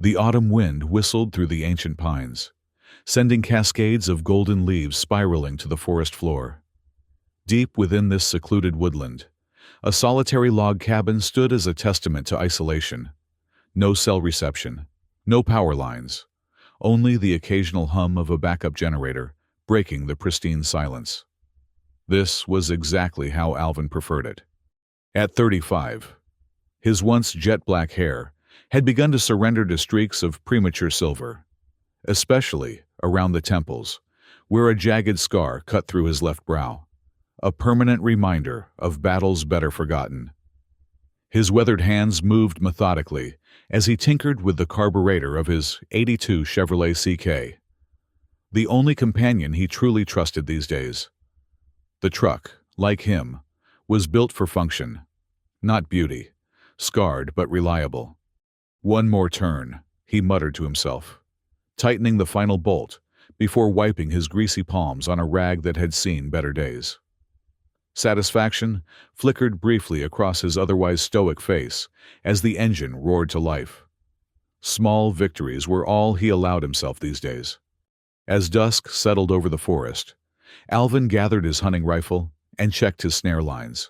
The autumn wind whistled through the ancient pines, sending cascades of golden leaves spiraling to the forest floor. Deep within this secluded woodland, a solitary log cabin stood as a testament to isolation. No cell reception, no power lines, only the occasional hum of a backup generator breaking the pristine silence. This was exactly how Alvin preferred it. At 35, his once jet-black hair had begun to surrender to streaks of premature silver, especially around the temples, where a jagged scar cut through his left brow, a permanent reminder of battles better forgotten. His weathered hands moved methodically as he tinkered with the carburetor of his '82 Chevrolet CK, the only companion he truly trusted these days. The truck, like him, was built for function, not beauty, scarred but reliable. One more turn, he muttered to himself, tightening the final bolt before wiping his greasy palms on a rag that had seen better days. Satisfaction flickered briefly across his otherwise stoic face as the engine roared to life. Small victories were all he allowed himself these days. As dusk settled over the forest, Alvin gathered his hunting rifle and checked his snare lines.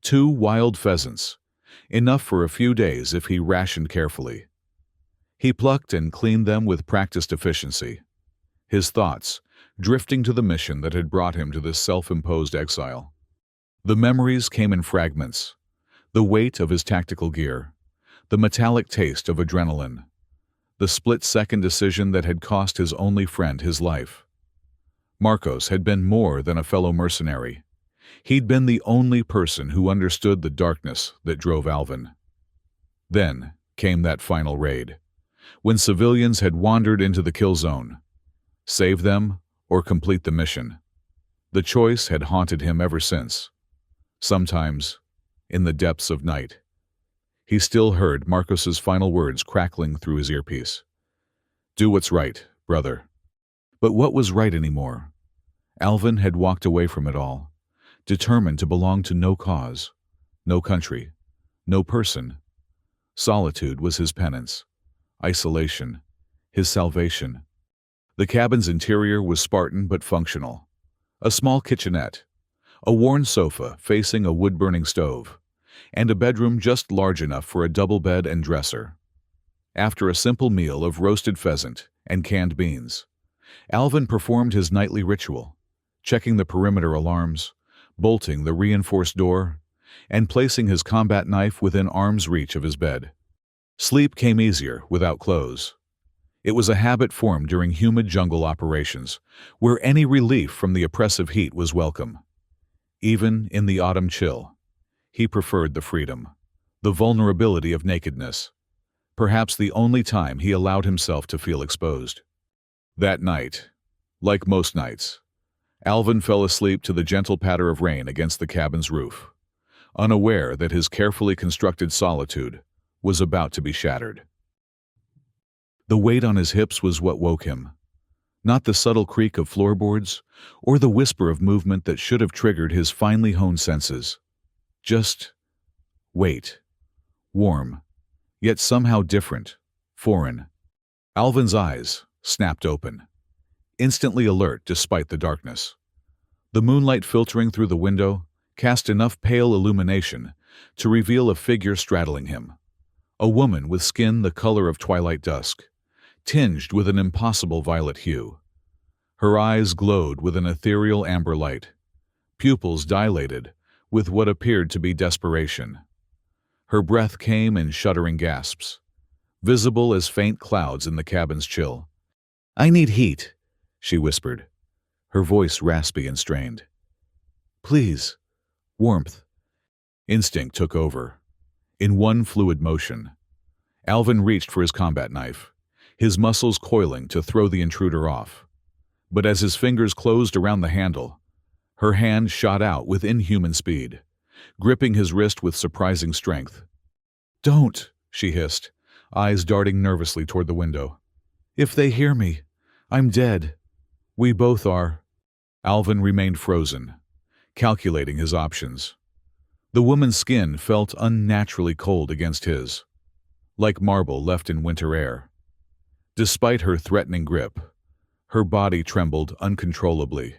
2 wild pheasants, enough for a few days if he rationed carefully. He plucked and cleaned them with practiced efficiency, his thoughts drifting to the mission that had brought him to this self-imposed exile. The memories came in fragments, the weight of his tactical gear, the metallic taste of adrenaline, the split-second decision that had cost his only friend his life. Marcos had been more than a fellow mercenary. He'd been the only person who understood the darkness that drove Alvin. Then came that final raid, when civilians had wandered into the kill zone. Save them or complete the mission. The choice had haunted him ever since. Sometimes, in the depths of night, he still heard Marcos's final words crackling through his earpiece. "Do what's right, brother." But what was right anymore? Alvin had walked away from it all, determined to belong to no cause, no country, no person. Solitude was his penance, isolation, his salvation. The cabin's interior was Spartan but functional. A small kitchenette, a worn sofa facing a wood-burning stove, and a bedroom just large enough for a double bed and dresser. After a simple meal of roasted pheasant and canned beans, Alvin performed his nightly ritual, checking the perimeter alarms, bolting the reinforced door, and placing his combat knife within arm's reach of his bed. Sleep came easier without clothes. It was a habit formed during humid jungle operations, where any relief from the oppressive heat was welcome. Even in the autumn chill, he preferred the freedom, the vulnerability of nakedness, perhaps the only time he allowed himself to feel exposed. That night, like most nights, Alvin fell asleep to the gentle patter of rain against the cabin's roof, unaware that his carefully constructed solitude was about to be shattered. The weight on his hips was what woke him, not the subtle creak of floorboards or the whisper of movement that should have triggered his finely honed senses. Just weight, warm, yet somehow different, foreign. Alvin's eyes snapped open, instantly alert despite the darkness. The moonlight filtering through the window cast enough pale illumination to reveal a figure straddling him, a woman with skin the color of twilight dusk, tinged with an impossible violet hue. Her eyes glowed with an ethereal amber light, pupils dilated with what appeared to be desperation. Her breath came in shuddering gasps, visible as faint clouds in the cabin's chill. "I need heat," she whispered, her voice raspy and strained. "Please, warmth." Instinct took over. In one fluid motion, Alvin reached for his combat knife, his muscles coiling to throw the intruder off. But as his fingers closed around the handle, her hand shot out with inhuman speed, gripping his wrist with surprising strength. "Don't," she hissed, eyes darting nervously toward the window. "If they hear me, I'm dead. We both are." Alvin remained frozen, calculating his options. The woman's skin felt unnaturally cold against his, like marble left in winter air. Despite her threatening grip, her body trembled uncontrollably.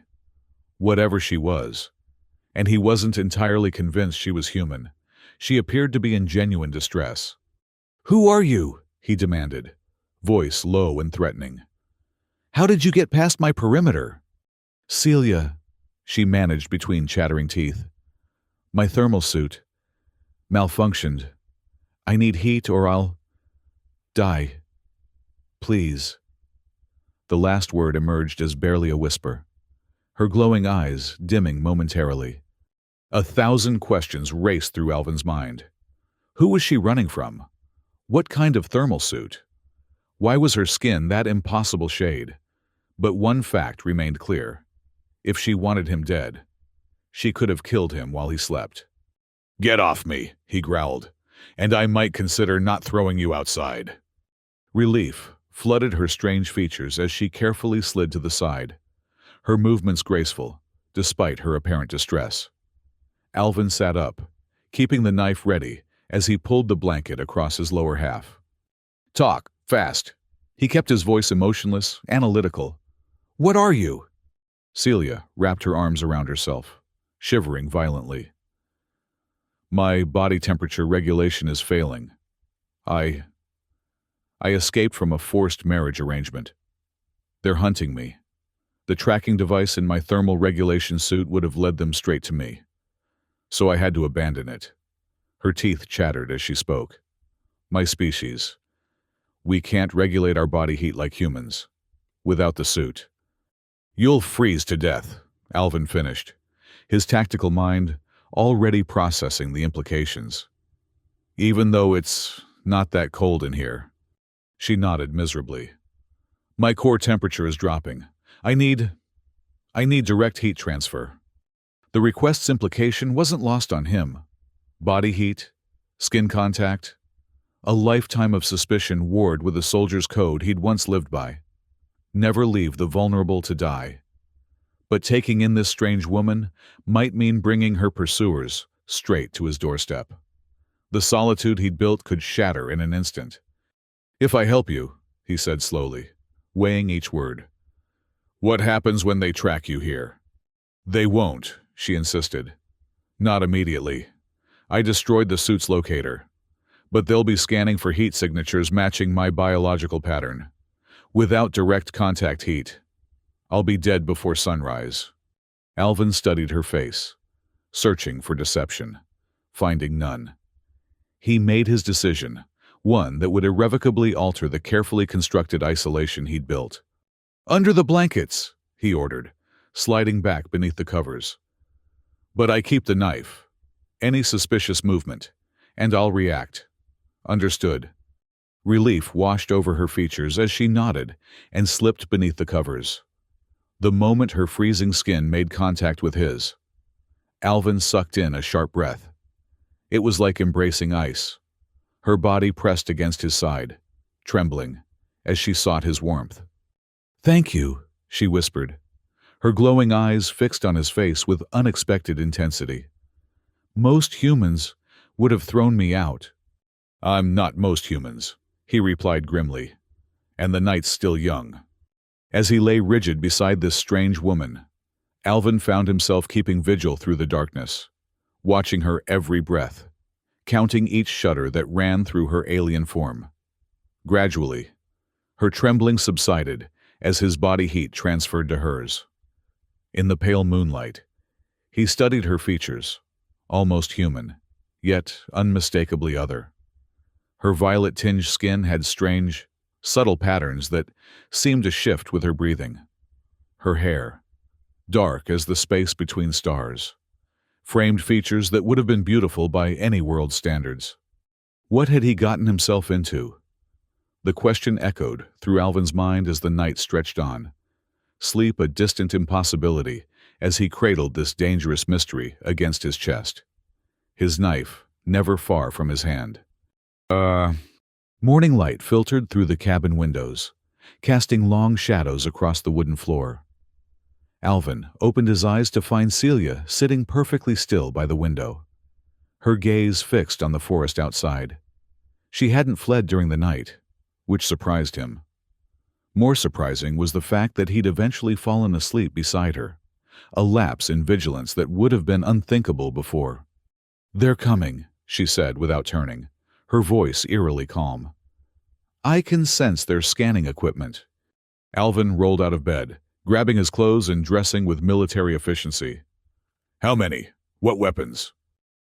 Whatever she was, and he wasn't entirely convinced she was human, she appeared to be in genuine distress. "Who are you?" he demanded, voice low and threatening. "How did you get past my perimeter?" "Celia," she managed between chattering teeth. "My thermal suit malfunctioned. I need heat or I'll die. Please." The last word emerged as barely a whisper, her glowing eyes dimming momentarily. 1,000 questions raced through Alvin's mind. Who was she running from? What kind of thermal suit? Why was her skin that impossible shade? But one fact remained clear. If she wanted him dead, she could have killed him while he slept. "Get off me," he growled, "and I might consider not throwing you outside." Relief flooded her strange features as she carefully slid to the side, her movements graceful, despite her apparent distress. Alvin sat up, keeping the knife ready as he pulled the blanket across his lower half. "Talk, fast." He kept his voice emotionless, analytical. "What are you?" Celia wrapped her arms around herself, shivering violently. "My body temperature regulation is failing. I escaped from a forced marriage arrangement. They're hunting me. The tracking device in my thermal regulation suit would have led them straight to me. So I had to abandon it." Her teeth chattered as she spoke. "My species. We can't regulate our body heat like humans. Without the suit." "You'll freeze to death," Alvin finished, his tactical mind already processing the implications. "Even though it's not that cold in here." She nodded miserably. "My core temperature is dropping. I need direct heat transfer." The request's implication wasn't lost on him. Body heat, skin contact, a lifetime of suspicion warred with a soldier's code he'd once lived by. Never leave the vulnerable to die. But taking in this strange woman might mean bringing her pursuers straight to his doorstep. The solitude he'd built could shatter in an instant. "If I help you," he said slowly, weighing each word, "what happens when they track you here?" "They won't," she insisted. "Not immediately. I destroyed the suit's locator. But they'll be scanning for heat signatures matching my biological pattern. Without direct contact heat, I'll be dead before sunrise." Alvin studied her face, searching for deception, finding none. He made his decision, one that would irrevocably alter the carefully constructed isolation he'd built. "Under the blankets," he ordered, sliding back beneath the covers. "But I keep the knife. Any suspicious movement, and I'll react." "Understood." Relief washed over her features as she nodded and slipped beneath the covers. The moment her freezing skin made contact with his, Alvin sucked in a sharp breath. It was like embracing ice. Her body pressed against his side, trembling, as she sought his warmth. "Thank you," she whispered, her glowing eyes fixed on his face with unexpected intensity. "Most humans would have thrown me out." "I'm not most humans," he replied grimly, "and the night's still young." As he lay rigid beside this strange woman, Alvin found himself keeping vigil through the darkness, watching her every breath, counting each shudder that ran through her alien form. Gradually, her trembling subsided as his body heat transferred to hers. In the pale moonlight, he studied her features, almost human, yet unmistakably other. Her violet-tinged skin had strange, subtle patterns that seemed to shift with her breathing. Her hair, dark as the space between stars, framed features that would have been beautiful by any world's standards. What had he gotten himself into? The question echoed through Alvin's mind as the night stretched on, sleep a distant impossibility as he cradled this dangerous mystery against his chest, his knife never far from his hand. Morning light filtered through the cabin windows, casting long shadows across the wooden floor. Alvin opened his eyes to find Celia sitting perfectly still by the window, her gaze fixed on the forest outside. She hadn't fled during the night, which surprised him. More surprising was the fact that he'd eventually fallen asleep beside her, a lapse in vigilance that would have been unthinkable before. "They're coming," she said without turning, her voice eerily calm. "I can sense their scanning equipment." Alvin rolled out of bed, grabbing his clothes and dressing with military efficiency. "How many? What weapons?"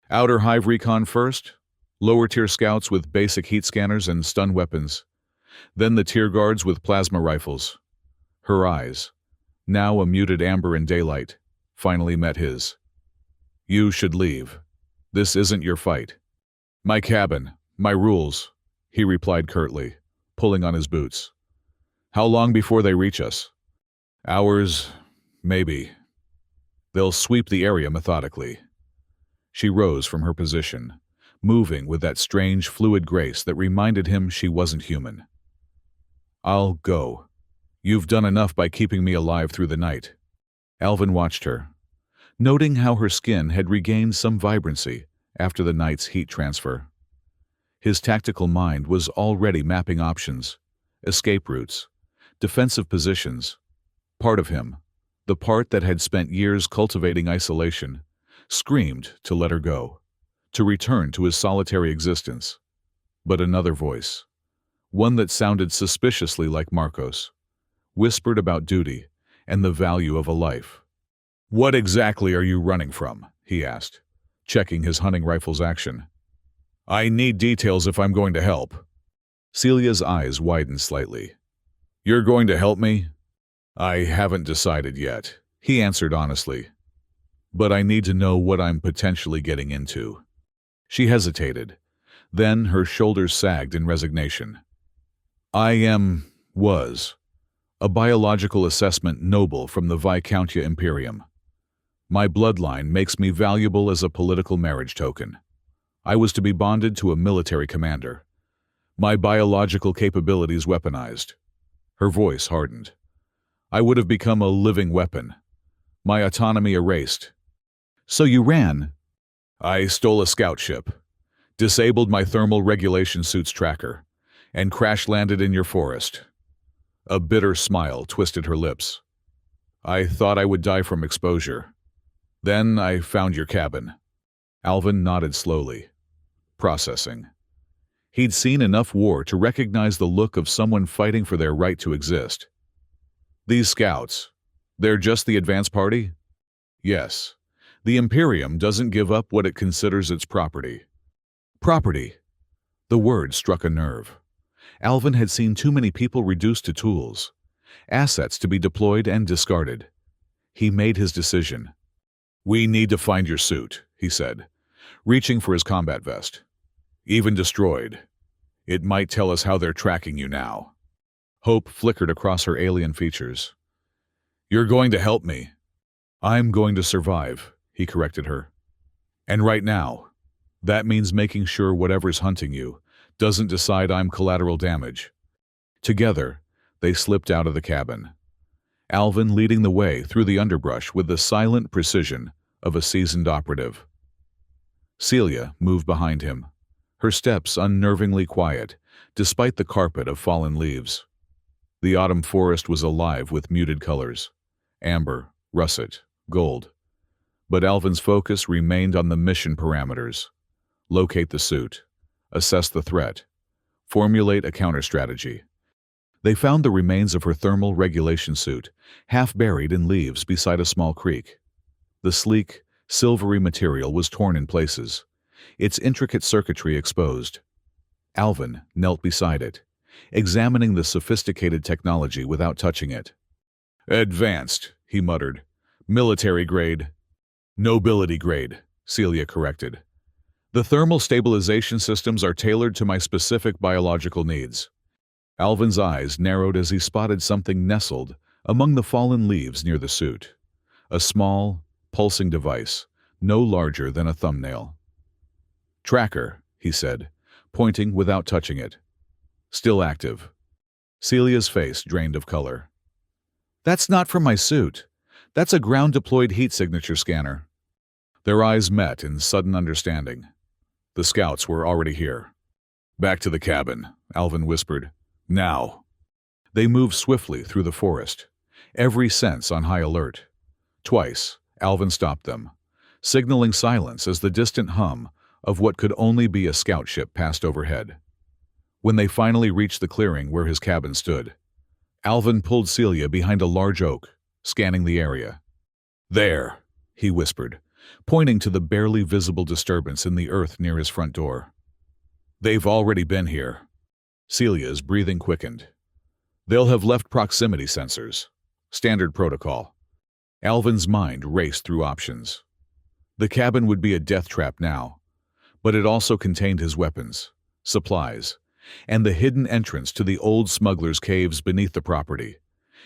"Outer Hive recon first, lower-tier scouts with basic heat scanners and stun weapons, then the tier guards with plasma rifles." Her eyes, now a muted amber in daylight, finally met his. "You should leave. This isn't your fight." "My cabin, my rules," he replied curtly, pulling on his boots. "How long before they reach us?" "Hours, maybe. They'll sweep the area methodically." She rose from her position, moving with that strange, fluid grace that reminded him she wasn't human. "I'll go. You've done enough by keeping me alive through the night." Alvin watched her, noting how her skin had regained some vibrancy after the night's heat transfer. His tactical mind was already mapping options, escape routes, defensive positions. Part of him, the part that had spent years cultivating isolation, screamed to let her go, to return to his solitary existence. But another voice, one that sounded suspiciously like Marcos, whispered about duty and the value of a life. "What exactly are you running from?" he asked, checking his hunting rifle's action. "I need details if I'm going to help." Celia's eyes widened slightly. "You're going to help me?" "I haven't decided yet," he answered honestly. "But I need to know what I'm potentially getting into." She hesitated. Then her shoulders sagged in resignation. "I was a biological assessment noble from the Viscountia Imperium. My bloodline makes me valuable as a political marriage token. I was to be bonded to a military commander. My biological capabilities weaponized." Her voice hardened. "I would have become a living weapon. My autonomy erased." "So you ran?" "I stole a scout ship, disabled my thermal regulation suit's tracker, and crash-landed in your forest." A bitter smile twisted her lips. "I thought I would die from exposure. Then I found your cabin." Alvin nodded slowly, processing. He'd seen enough war to recognize the look of someone fighting for their right to exist. "These scouts, they're just the advance party?" "Yes. The Imperium doesn't give up what it considers its property." Property. The word struck a nerve. Alvin had seen too many people reduced to tools, assets to be deployed and discarded. He made his decision. "We need to find your suit," he said, reaching for his combat vest. "Even destroyed. It might tell us how they're tracking you now." Hope flickered across her alien features. "You're going to help me." "I'm going to survive," he corrected her. "And right now, that means making sure whatever's hunting you doesn't decide I'm collateral damage." Together, they slipped out of the cabin, Alvin leading the way through the underbrush with the silent precision of a seasoned operative. Celia moved behind him, her steps unnervingly quiet, despite the carpet of fallen leaves. The autumn forest was alive with muted colors, amber, russet, gold. But Alvin's focus remained on the mission parameters. Locate the suit, assess the threat, formulate a counter-strategy. They found the remains of her thermal regulation suit, half buried in leaves beside a small creek. The sleek, silvery material was torn in places, its intricate circuitry exposed. Alvin knelt beside it, examining the sophisticated technology without touching it. "Advanced," he muttered. "Military grade." "Nobility grade," Celia corrected. "The thermal stabilization systems are tailored to my specific biological needs." Alvin's eyes narrowed as he spotted something nestled among the fallen leaves near the suit. A small, pulsing device, no larger than a thumbnail. "Tracker," he said, pointing without touching it. "Still active." Celia's face drained of color. "That's not from my suit. That's a ground-deployed heat signature scanner." Their eyes met in sudden understanding. The scouts were already here. "Back to the cabin," Alvin whispered. "Now." They moved swiftly through the forest, every sense on high alert. Twice, Alvin stopped them, signaling silence as the distant hum of what could only be a scout ship passed overhead. When they finally reached the clearing where his cabin stood, Alvin pulled Celia behind a large oak, scanning the area. "There," he whispered, pointing to the barely visible disturbance in the earth near his front door. "They've already been here." Celia's breathing quickened. "They'll have left proximity sensors. Standard protocol." Alvin's mind raced through options. The cabin would be a death trap now, but it also contained his weapons, supplies, and the hidden entrance to the old smuggler's caves beneath the property,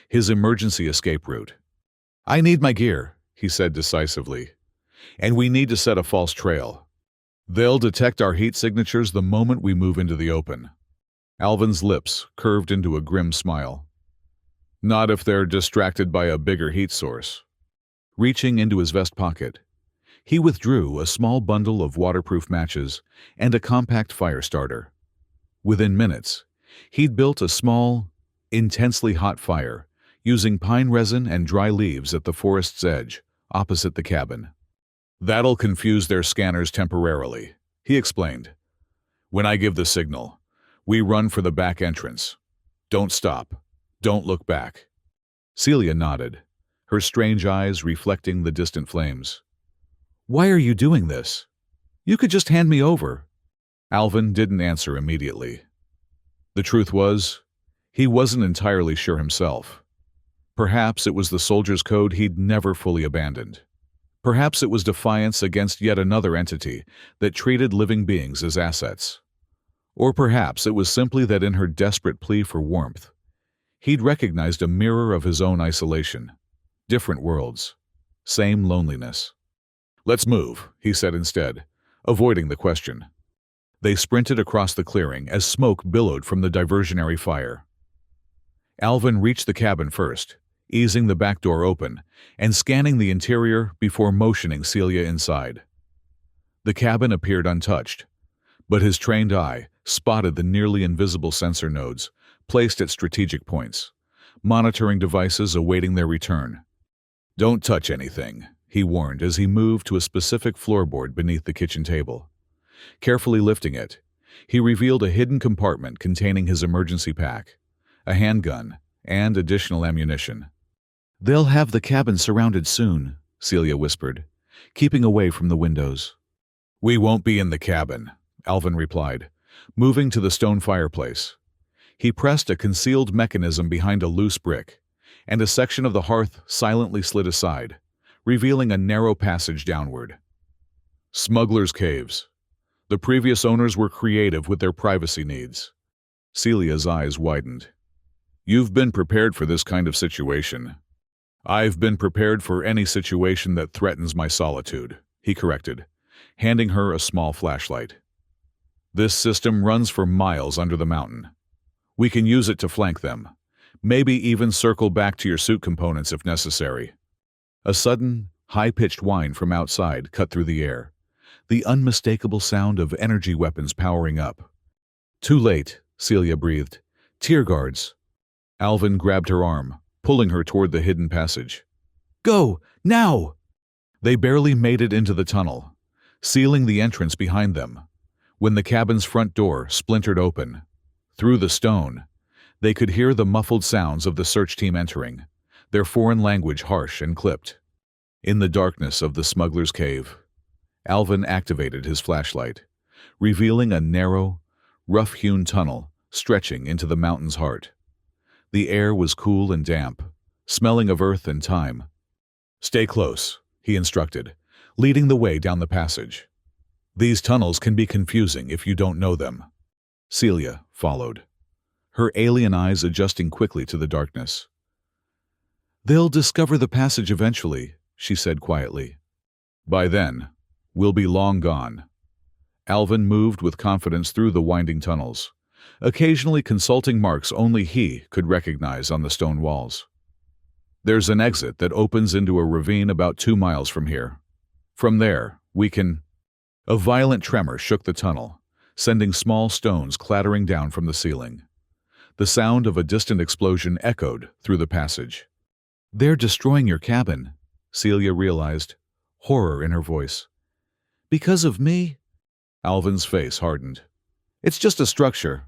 his emergency escape route. "I need my gear," he said decisively, "and we need to set a false trail. They'll detect our heat signatures the moment we move into the open." Alvin's lips curved into a grim smile. "Not if they're distracted by a bigger heat source." Reaching into his vest pocket, he withdrew a small bundle of waterproof matches and a compact fire starter. Within minutes, he'd built a small, intensely hot fire using pine resin and dry leaves at the forest's edge, opposite the cabin. "That'll confuse their scanners temporarily," he explained. "When I give the signal, we run for the back entrance. Don't stop. Don't look back." Celia nodded, her strange eyes reflecting the distant flames. "Why are you doing this? You could just hand me over." Alvin didn't answer immediately. The truth was, he wasn't entirely sure himself. Perhaps it was the soldier's code he'd never fully abandoned. Perhaps it was defiance against yet another entity that treated living beings as assets. Or perhaps it was simply that in her desperate plea for warmth, he'd recognized a mirror of his own isolation. Different worlds. Same loneliness. "Let's move," he said instead, avoiding the question. They sprinted across the clearing as smoke billowed from the diversionary fire. Alvin reached the cabin first, easing the back door open and scanning the interior before motioning Celia inside. The cabin appeared untouched, but his trained eye spotted the nearly invisible sensor nodes placed at strategic points, monitoring devices awaiting their return. "Don't touch anything," he warned as he moved to a specific floorboard beneath the kitchen table. Carefully lifting it, he revealed a hidden compartment containing his emergency pack, a handgun, and additional ammunition. "They'll have the cabin surrounded soon," Celia whispered, keeping away from the windows. "We won't be in the cabin," Alvin replied, moving to the stone fireplace. He pressed a concealed mechanism behind a loose brick, and a section of the hearth silently slid aside, revealing a narrow passage downward. "Smuggler's caves. The previous owners were creative with their privacy needs." Celia's eyes widened. "You've been prepared for this kind of situation." "I've been prepared for any situation that threatens my solitude," he corrected, handing her a small flashlight. "This system runs for miles under the mountain. We can use it to flank them, maybe even circle back to your suit components if necessary." A sudden, high-pitched whine from outside cut through the air, the unmistakable sound of energy weapons powering up. "Too late," Celia breathed. "Tier guards." Alvin grabbed her arm, pulling her toward the hidden passage. "Go, now!" They barely made it into the tunnel, sealing the entrance behind them, when the cabin's front door splintered open. Through the stone, they could hear the muffled sounds of the search team entering, their foreign language harsh and clipped. In the darkness of the smuggler's cave, Alvin activated his flashlight, revealing a narrow, rough-hewn tunnel stretching into the mountain's heart. The air was cool and damp, smelling of earth and time. "Stay close," he instructed, leading the way down the passage. "These tunnels can be confusing if you don't know them." Celia followed, her alien eyes adjusting quickly to the darkness. "They'll discover the passage eventually," she said quietly. "By then, we'll be long gone." Alvin moved with confidence through the winding tunnels, occasionally consulting marks only he could recognize on the stone walls. "There's an exit that opens into a ravine about 2 miles from here. From there, we can—" A violent tremor shook the tunnel, sending small stones clattering down from the ceiling. The sound of a distant explosion echoed through the passage. "They're destroying your cabin," Celia realized, horror in her voice. "Because of me?" Alvin's face hardened. "It's just a structure."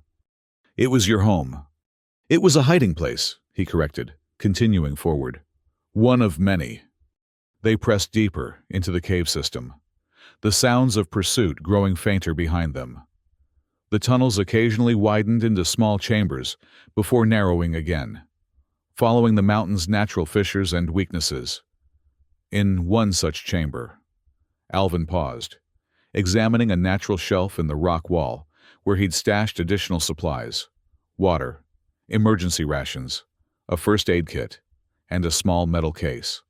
"It was your home." "It was a hiding place," he corrected, continuing forward. "One of many." They pressed deeper into the cave system, the sounds of pursuit growing fainter behind them. The tunnels occasionally widened into small chambers before narrowing again, following the mountain's natural fissures and weaknesses. In one such chamber, Alvin paused, examining a natural shelf in the rock wall where he'd stashed additional supplies: water, emergency rations, a first aid kit, and a small metal case.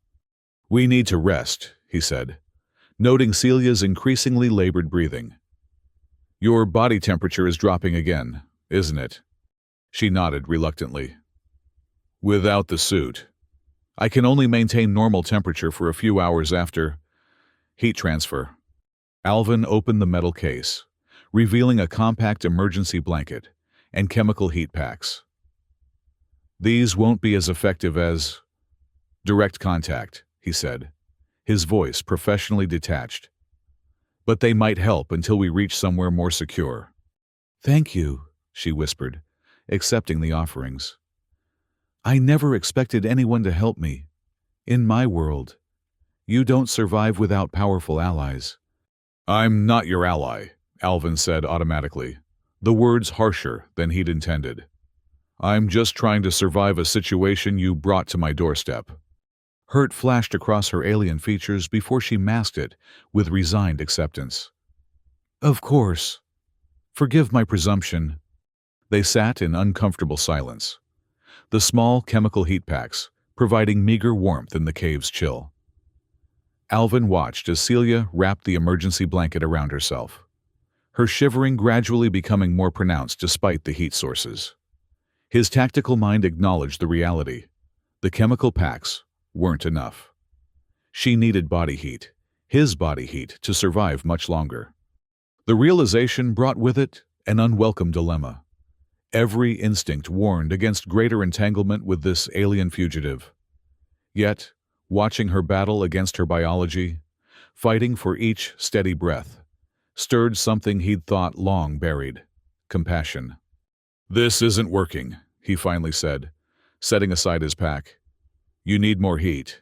"We need to rest," he said, noting Celia's increasingly labored breathing. "Your body temperature is dropping again, isn't it?" She nodded reluctantly. "Without the suit. I can only maintain normal temperature for a few hours after heat transfer." Alvin opened the metal case, revealing a compact emergency blanket and chemical heat packs. "These won't be as effective as direct contact," he said, his voice professionally detached. "But they might help until we reach somewhere more secure." "Thank you," she whispered, accepting the offerings. "I never expected anyone to help me. In my world, you don't survive without powerful allies." "I'm not your ally," Alvin said automatically, the words harsher than he'd intended. "I'm just trying to survive a situation you brought to my doorstep." Hurt flashed across her alien features before she masked it with resigned acceptance. "Of course. Forgive my presumption." They sat in uncomfortable silence, the small chemical heat packs providing meager warmth in the cave's chill. Alvin watched as Celia wrapped the emergency blanket around herself, her shivering gradually becoming more pronounced despite the heat sources. His tactical mind acknowledged the reality: the chemical packs weren't enough. She needed body heat, his body heat, to survive much longer. The realization brought with it an unwelcome dilemma. Every instinct warned against greater entanglement with this alien fugitive. Yet, watching her battle against her biology, fighting for each steady breath, stirred something he'd thought long buried: compassion. "This isn't working," he finally said, setting aside his pack. "You need more heat."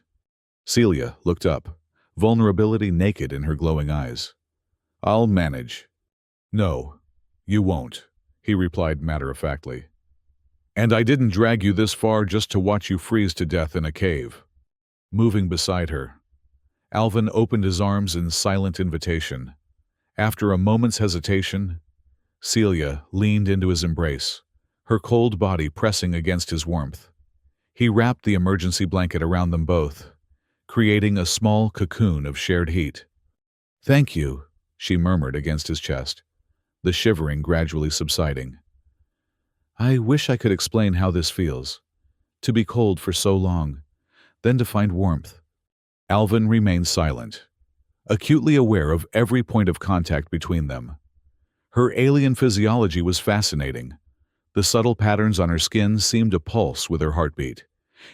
Celia looked up, vulnerability naked in her glowing eyes. "I'll manage." "No, you won't," he replied matter-of-factly. "And I didn't drag you this far just to watch you freeze to death in a cave." Moving beside her, Alvin opened his arms in silent invitation. After a moment's hesitation, Celia leaned into his embrace, her cold body pressing against his warmth. He wrapped the emergency blanket around them both, creating a small cocoon of shared heat. "Thank you," she murmured against his chest, the shivering gradually subsiding. "I wish I could explain how this feels, to be cold for so long, then to find warmth." Alvin remained silent, acutely aware of every point of contact between them. Her alien physiology was fascinating. The subtle patterns on her skin seemed to pulse with her heartbeat,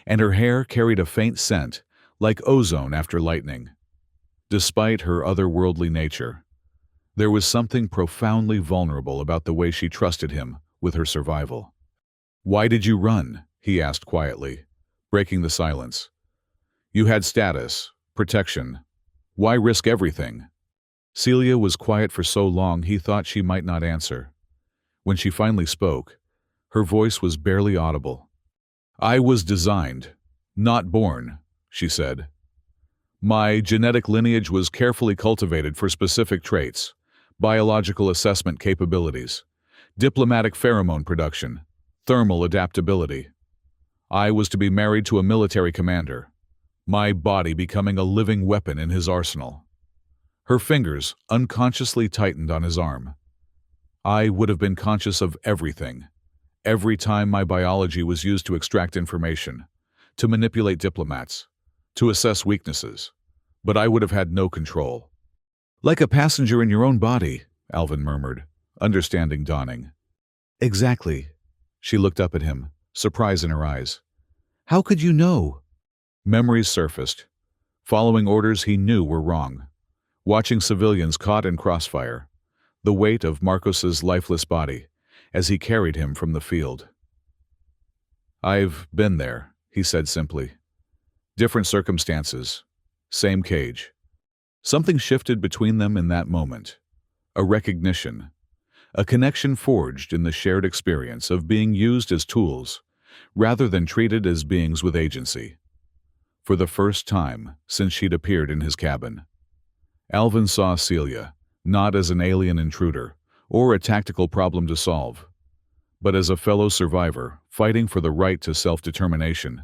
and her hair carried a faint scent, like ozone after lightning. Despite her otherworldly nature, there was something profoundly vulnerable about the way she trusted him with her survival. "Why did you run?" he asked quietly, breaking the silence. "You had status, protection. Why risk everything?" Celia was quiet for so long he thought she might not answer. When she finally spoke, her voice was barely audible. "I was designed, not born," she said. "My genetic lineage was carefully cultivated for specific traits: biological assessment capabilities, diplomatic pheromone production, thermal adaptability. I was to be married to a military commander, my body becoming a living weapon in his arsenal." Her fingers unconsciously tightened on his arm. "I would have been conscious of everything. Every time my biology was used to extract information, to manipulate diplomats, to assess weaknesses, but I would have had no control." "Like a passenger in your own body," Alvin murmured, understanding dawning. "Exactly," She looked up at him, surprise in her eyes. How could you know? Memories surfaced, following orders he knew were wrong. Watching civilians caught in crossfire, the weight of Marcos's lifeless body as he carried him from the field. I've been there, he said simply. Different circumstances, same cage. Something shifted between them in that moment. A recognition, a connection forged in the shared experience of being used as tools rather than treated as beings with agency. For the first time since she'd appeared in his cabin, Alvin saw Celia not as an alien intruder or a tactical problem to solve, but as a fellow survivor fighting for the right to self-determination.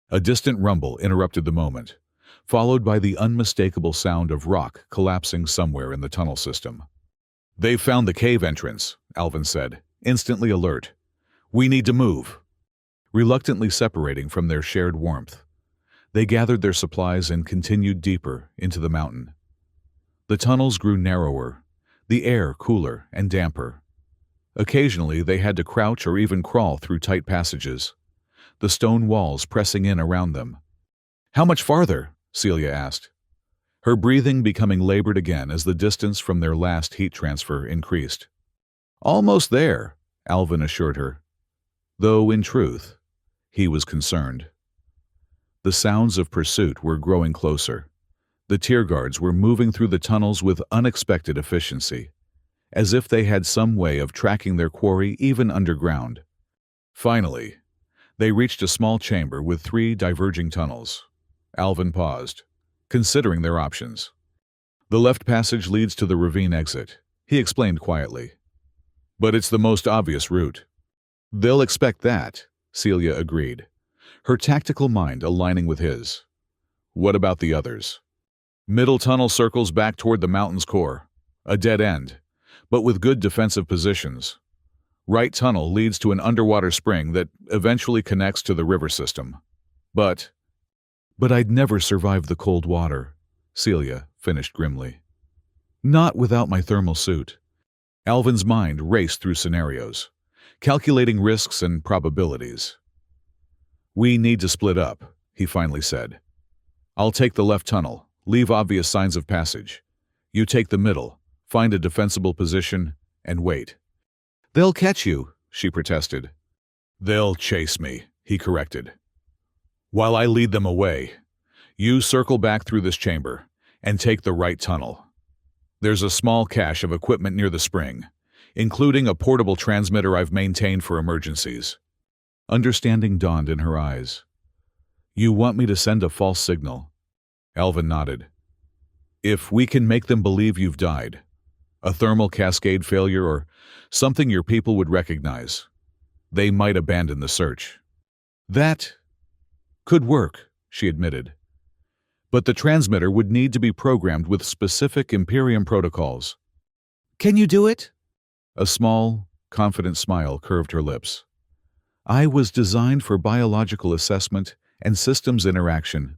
A distant rumble interrupted the moment, followed by the unmistakable sound of rock collapsing somewhere in the tunnel system. They've found the cave entrance, Alvin said, instantly alert. We need to move. Reluctantly separating from their shared warmth, they gathered their supplies and continued deeper into the mountain. The tunnels grew narrower, the air cooler and damper. Occasionally they had to crouch or even crawl through tight passages, the stone walls pressing in around them. How much farther? Celia asked, her breathing becoming labored again as the distance from their last heat transfer increased. Almost there, Alvin assured her, though in truth, he was concerned. The sounds of pursuit were growing closer. The tier guards were moving through the tunnels with unexpected efficiency, as if they had some way of tracking their quarry even underground. Finally, they reached a small chamber with 3 diverging tunnels. Alvin paused, considering their options. The left passage leads to the ravine exit, he explained quietly. But it's the most obvious route. They'll expect that, Celia agreed, her tactical mind aligning with his. What about the others? Middle tunnel circles back toward the mountain's core, a dead end, but with good defensive positions. Right tunnel leads to an underwater spring that eventually connects to the river system. But I'd never survive the cold water, Celia finished grimly. Not without my thermal suit. Alvin's mind raced through scenarios, calculating risks and probabilities. We need to split up, he finally said. I'll take the left tunnel. Leave obvious signs of passage. You take the middle, find a defensible position, and wait. They'll catch you, she protested. They'll chase me, he corrected. While I lead them away, you circle back through this chamber and take the right tunnel. There's a small cache of equipment near the spring, including a portable transmitter I've maintained for emergencies. Understanding dawned in her eyes. You want me to send a false signal? Alvin nodded. If we can make them believe you've died, a thermal cascade failure or something your people would recognize, they might abandon the search. That could work, she admitted. But the transmitter would need to be programmed with specific Imperium protocols. Can you do it? A small, confident smile curved her lips. I was designed for biological assessment and systems interaction.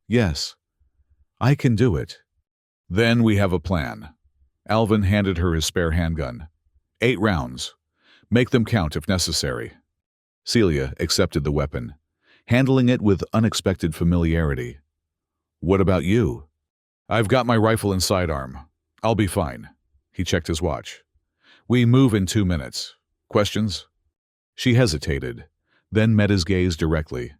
Yes. I can do it. Then we have a plan. Alvin handed her his spare handgun. 8 rounds. Make them count if necessary. Celia accepted the weapon, handling it with unexpected familiarity. What about you? I've got my rifle and sidearm. I'll be fine. He checked his watch. We move in 2 minutes. Questions? She hesitated, then met his gaze directly.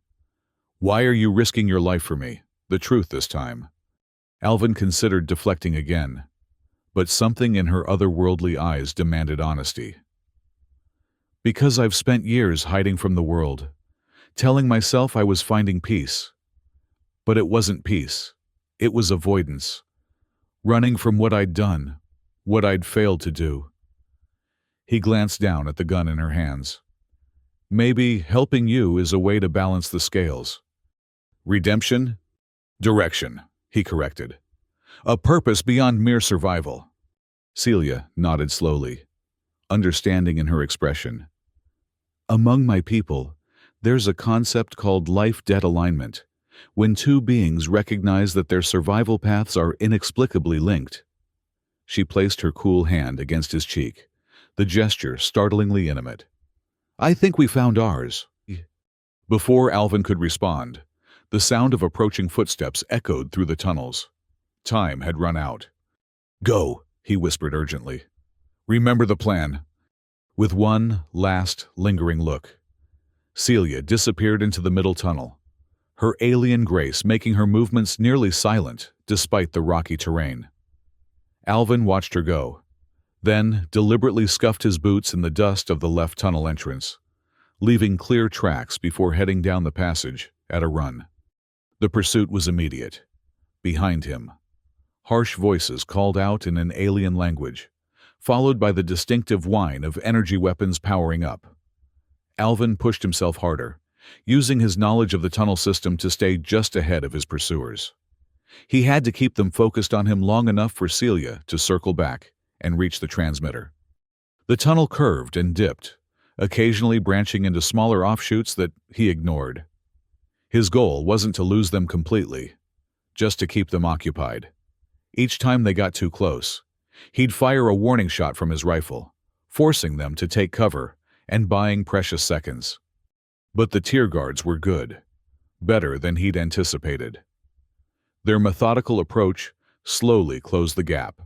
Why are you risking your life for me? The truth this time. Alvin considered deflecting again, but something in her otherworldly eyes demanded honesty. Because I've spent years hiding from the world, telling myself I was finding peace. But it wasn't peace. It was avoidance. Running from what I'd done, what I'd failed to do. He glanced down at the gun in her hands. Maybe helping you is a way to balance the scales. Redemption? Direction, he corrected. A purpose beyond mere survival. Celia nodded slowly, understanding in her expression. Among my people, there's a concept called life-debt alignment, when 2 beings recognize that their survival paths are inexplicably linked. She placed her cool hand against his cheek, the gesture startlingly intimate. I think we found ours. Before Alvin could respond, the sound of approaching footsteps echoed through the tunnels. Time had run out. Go, he whispered urgently. Remember the plan. With one last, lingering look, Celia disappeared into the middle tunnel, her alien grace making her movements nearly silent despite the rocky terrain. Alvin watched her go, then deliberately scuffed his boots in the dust of the left tunnel entrance, leaving clear tracks before heading down the passage at a run. The pursuit was immediate. Behind him, harsh voices called out in an alien language, followed by the distinctive whine of energy weapons powering up. Alvin pushed himself harder, using his knowledge of the tunnel system to stay just ahead of his pursuers. He had to keep them focused on him long enough for Celia to circle back and reach the transmitter. The tunnel curved and dipped, occasionally branching into smaller offshoots that he ignored. His goal wasn't to lose them completely, just to keep them occupied. Each time they got too close, he'd fire a warning shot from his rifle, forcing them to take cover and buying precious seconds. But the tier guards were good, better than he'd anticipated. Their methodical approach slowly closed the gap,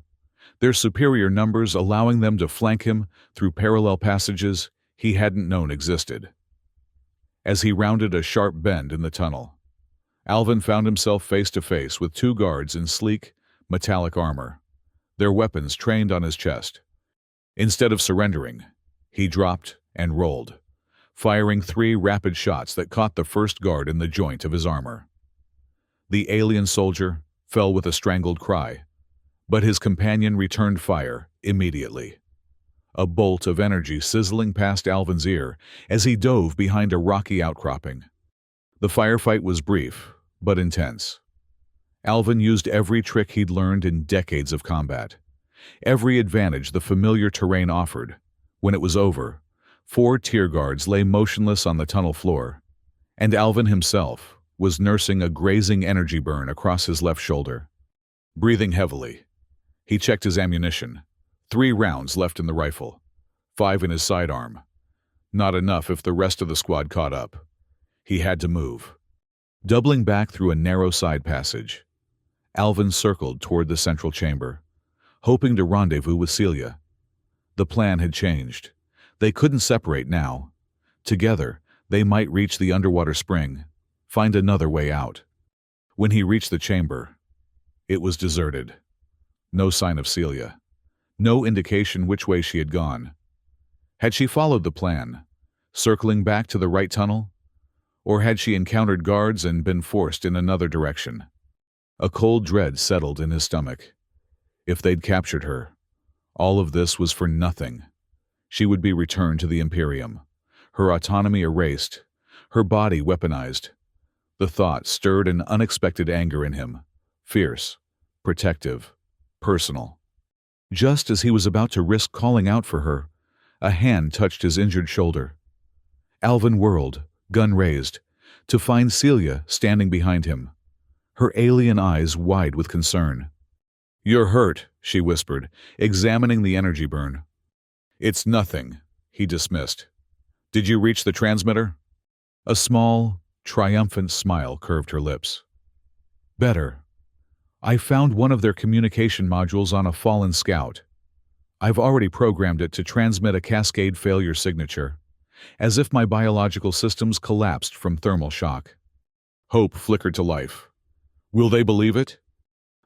their superior numbers allowing them to flank him through parallel passages he hadn't known existed. As he rounded a sharp bend in the tunnel, Alvin found himself face to face with two guards in sleek, metallic armor, their weapons trained on his chest. Instead of surrendering, he dropped and rolled, firing 3 rapid shots that caught the first guard in the joint of his armor. The alien soldier fell with a strangled cry, but his companion returned fire immediately, a bolt of energy sizzling past Alvin's ear as he dove behind a rocky outcropping. The firefight was brief, but intense. Alvin used every trick he'd learned in decades of combat, every advantage the familiar terrain offered. When it was over, 4 tier guards lay motionless on the tunnel floor, and Alvin himself was nursing a grazing energy burn across his left shoulder. Breathing heavily, he checked his ammunition. 3 rounds left in the rifle, 5 in his sidearm. Not enough if the rest of the squad caught up. He had to move. Doubling back through a narrow side passage, Alvin circled toward the central chamber, hoping to rendezvous with Celia. The plan had changed. They couldn't separate now. Together, they might reach the underwater spring, find another way out. When he reached the chamber, it was deserted. No sign of Celia. No indication which way she had gone. Had she followed the plan, circling back to the right tunnel? Or had she encountered guards and been forced in another direction? A cold dread settled in his stomach. If they'd captured her, all of this was for nothing. She would be returned to the Imperium, her autonomy erased, her body weaponized. The thought stirred an unexpected anger in him, fierce, protective, personal. Just as he was about to risk calling out for her, a hand touched his injured shoulder. Alvin whirled, gun raised, to find Celia standing behind him, her alien eyes wide with concern. "You're hurt," she whispered, examining the energy burn. "It's nothing," he dismissed. "Did you reach the transmitter?" A small, triumphant smile curved her lips. "Better. I found one of their communication modules on a fallen scout. I've already programmed it to transmit a cascade failure signature, as if my biological systems collapsed from thermal shock." Hope flickered to life. "Will they believe it?"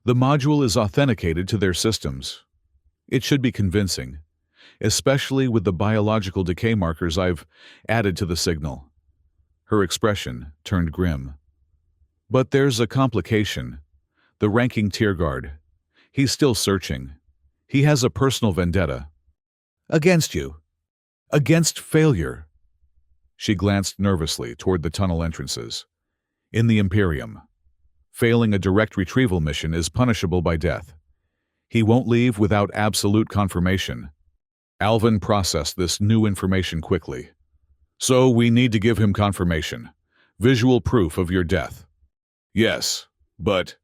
"The module is authenticated to their systems. It should be convincing, especially with the biological decay markers I've added to the signal." Her expression turned grim. "But there's a complication. The ranking tier guard. He's still searching. He has a personal vendetta. Against you. Against failure." She glanced nervously toward the tunnel entrances. "In the Imperium, failing a direct retrieval mission is punishable by death. He won't leave without absolute confirmation." Alvin processed this new information quickly. "So we need to give him confirmation. Visual proof of your death." "Yes, but—"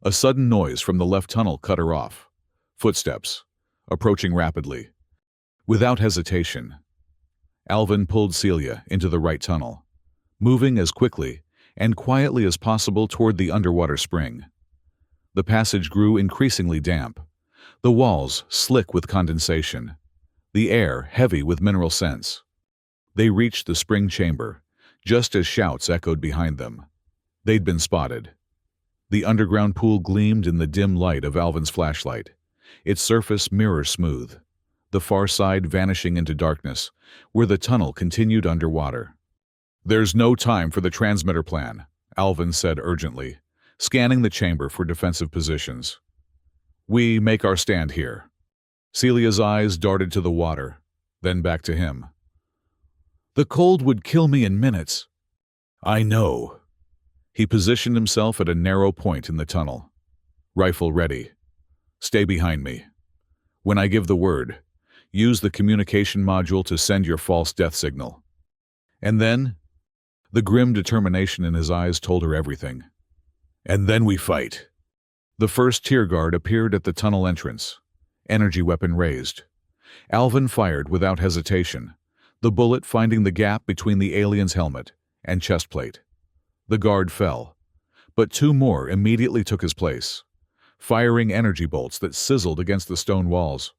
A sudden noise from the left tunnel cut her off. Footsteps, approaching rapidly. Without hesitation, Alvin pulled Celia into the right tunnel, moving as quickly and quietly as possible toward the underwater spring. The passage grew increasingly damp, the walls slick with condensation, the air heavy with mineral scents. They reached the spring chamber, just as shouts echoed behind them. They'd been spotted. The underground pool gleamed in the dim light of Alvin's flashlight, its surface mirror-smooth, the far side vanishing into darkness, where the tunnel continued underwater. "There's no time for the transmitter plan," Alvin said urgently, scanning the chamber for defensive positions. "We make our stand here." Celia's eyes darted to the water, then back to him. "The cold would kill me in minutes." "I know." He positioned himself at a narrow point in the tunnel. Rifle ready. "Stay behind me. When I give the word, use the communication module to send your false death signal." And then, the grim determination in his eyes told her everything. "And then we fight." The first tier guard appeared at the tunnel entrance, energy weapon raised. Alvin fired without hesitation, the bullet finding the gap between the alien's helmet and chest plate. The guard fell, but two more immediately took his place, firing energy bolts that sizzled against the stone walls.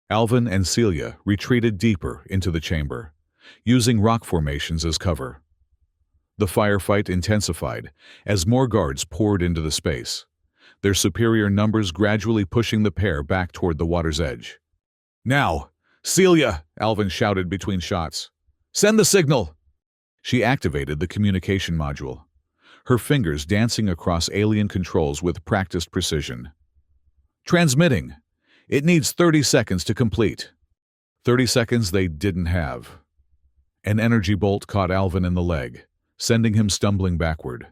Alvin and Celia retreated deeper into the chamber, using rock formations as cover. The firefight intensified as more guards poured into the space, their superior numbers gradually pushing the pair back toward the water's edge. "Now, Celia!" Alvin shouted between shots. "Send the signal!" She activated the communication module, her fingers dancing across alien controls with practiced precision. "Transmitting. It needs 30 seconds to complete." 30 seconds they didn't have. An energy bolt caught Alvin in the leg, sending him stumbling backward.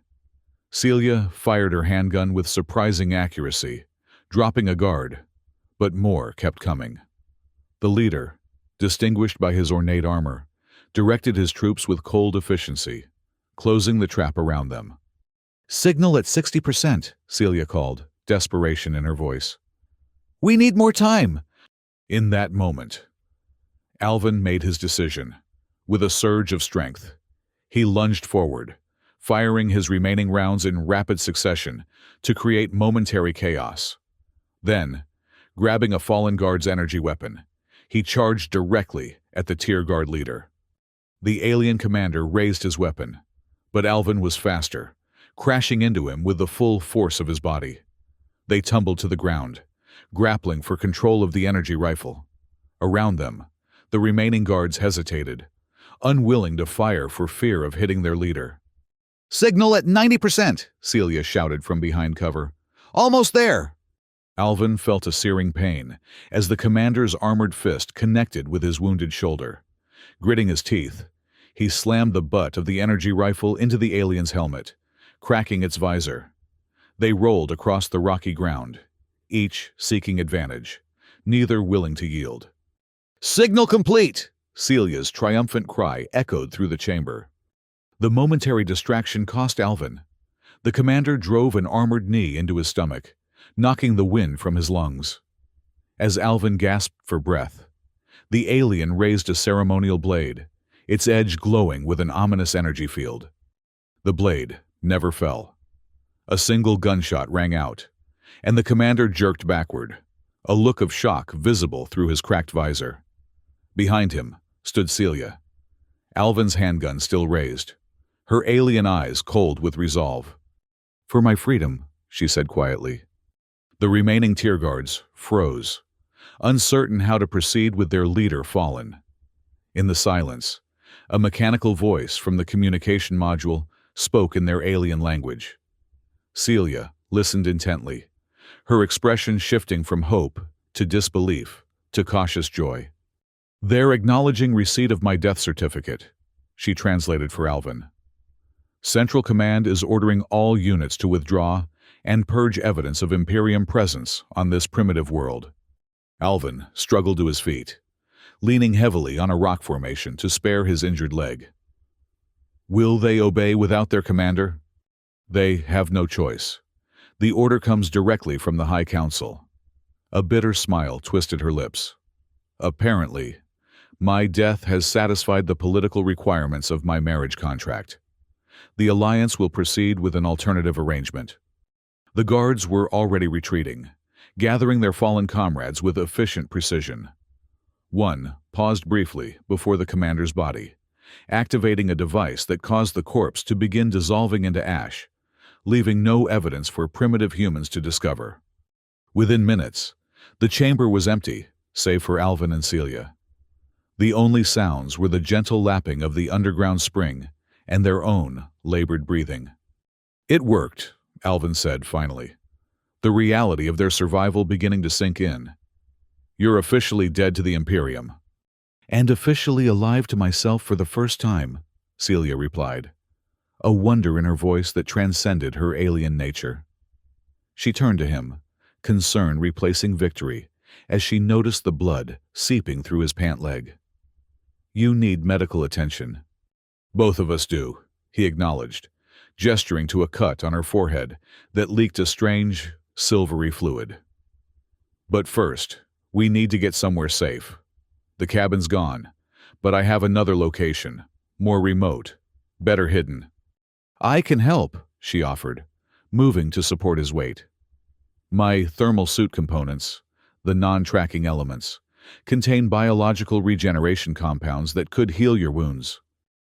Celia fired her handgun with surprising accuracy, dropping a guard, but more kept coming. The leader, distinguished by his ornate armor, directed his troops with cold efficiency, closing the trap around them. "Signal at 60%, Celia called, desperation in her voice. "We need more time." In that moment, Alvin made his decision. With a surge of strength, he lunged forward, firing his remaining rounds in rapid succession to create momentary chaos. Then, grabbing a fallen guard's energy weapon, he charged directly at the tier guard leader. The alien commander raised his weapon, but Alvin was faster, crashing into him with the full force of his body. They tumbled to the ground, grappling for control of the energy rifle. Around them, the remaining guards hesitated, unwilling to fire for fear of hitting their leader. "Signal at 90%, Celia shouted from behind cover. "Almost there!" Alvin felt a searing pain as the commander's armored fist connected with his wounded shoulder. Gritting his teeth, he slammed the butt of the energy rifle into the alien's helmet, cracking its visor. They rolled across the rocky ground, each seeking advantage, neither willing to yield. "Signal complete!" Celia's triumphant cry echoed through the chamber. The momentary distraction cost Alvin. The commander drove an armored knee into his stomach, knocking the wind from his lungs. As Alvin gasped for breath, the alien raised a ceremonial blade, its edge glowing with an ominous energy field. The blade never fell. A single gunshot rang out, and the commander jerked backward, a look of shock visible through his cracked visor. Behind him stood Celia, Alvin's handgun still raised, her alien eyes cold with resolve. "For my freedom," she said quietly. The remaining tier guards froze, uncertain how to proceed with their leader fallen. In the silence, a mechanical voice from the communication module spoke in their alien language. Celia listened intently, her expression shifting from hope to disbelief to cautious joy. "They're acknowledging receipt of my death certificate," she translated for Alvin. "Central Command is ordering all units to withdraw and purge evidence of Imperium presence on this primitive world." Alvin struggled to his feet, leaning heavily on a rock formation to spare his injured leg. Will they obey without their commander? They have no choice. The order comes directly from the High Council. A bitter smile twisted her lips. Apparently, My death has satisfied the political requirements of my marriage contract. The alliance will proceed with an alternative arrangement. The guards were already retreating, gathering their fallen comrades with efficient precision. One paused briefly before the commander's body, activating a device that caused the corpse to begin dissolving into ash, leaving no evidence for primitive humans to discover. Within minutes, the chamber was empty, save for Alvin and Celia. The only sounds were the gentle lapping of the underground spring and their own labored breathing. It worked, Alvin said finally, the reality of their survival beginning to sink in. You're officially dead to the Imperium. And officially alive to myself for the first time, Celia replied, a wonder in her voice that transcended her alien nature. She turned to him, concern replacing victory, as she noticed the blood seeping through his pant leg. You need medical attention. Both of us do, he acknowledged, gesturing to a cut on her forehead that leaked a strange, silvery fluid. But first, we need to get somewhere safe. The cabin's gone, but I have another location, more remote, better hidden. I can help, she offered, moving to support his weight. My thermal suit components, the non-tracking elements, contain biological regeneration compounds that could heal your wounds.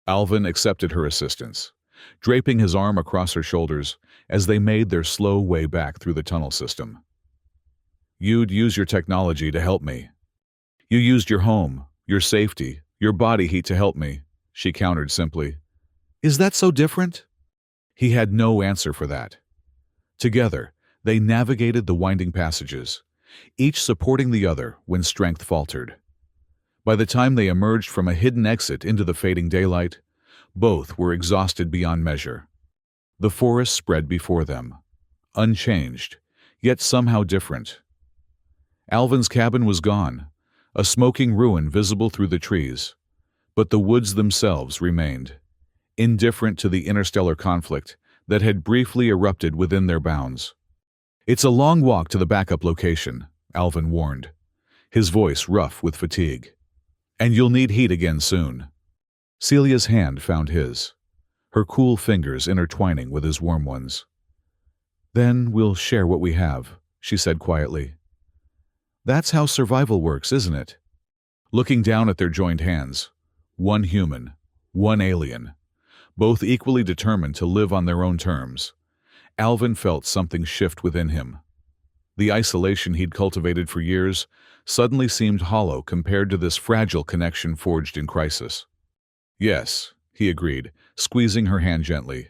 Alvin accepted her assistance, draping his arm across her shoulders as they made their slow way back through the tunnel system. You'd use your technology to help me. You used your home, your safety, your body heat to help me, she countered simply. Is that so different? He had no answer for that. Together, they navigated the winding passages, each supporting the other when strength faltered. By the time they emerged from a hidden exit into the fading daylight, both were exhausted beyond measure. The forest spread before them, unchanged, yet somehow different. Alvin's cabin was gone, a smoking ruin visible through the trees, but the woods themselves remained, indifferent to the interstellar conflict that had briefly erupted within their bounds. It's a long walk to the backup location, Alvin warned, his voice rough with fatigue. And you'll need heat again soon. Celia's hand found his, her cool fingers intertwining with his warm ones. Then we'll share what we have, she said quietly. That's how survival works, isn't it? Looking down at their joined hands, one human, one alien, both equally determined to live on their own terms, Alvin felt something shift within him. The isolation he'd cultivated for years suddenly seemed hollow compared to this fragile connection forged in crisis. Yes, he agreed, squeezing her hand gently.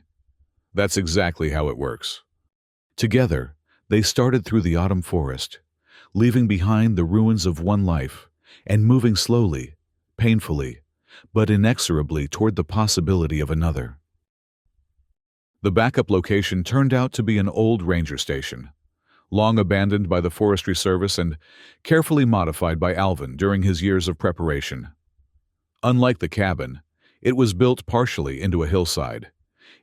That's exactly how it works. Together, they started through the autumn forest, leaving behind the ruins of one life and moving slowly, painfully, but inexorably toward the possibility of another. The backup location turned out to be an old ranger station, long abandoned by the Forestry Service and carefully modified by Alvin during his years of preparation. Unlike the cabin, it was built partially into a hillside,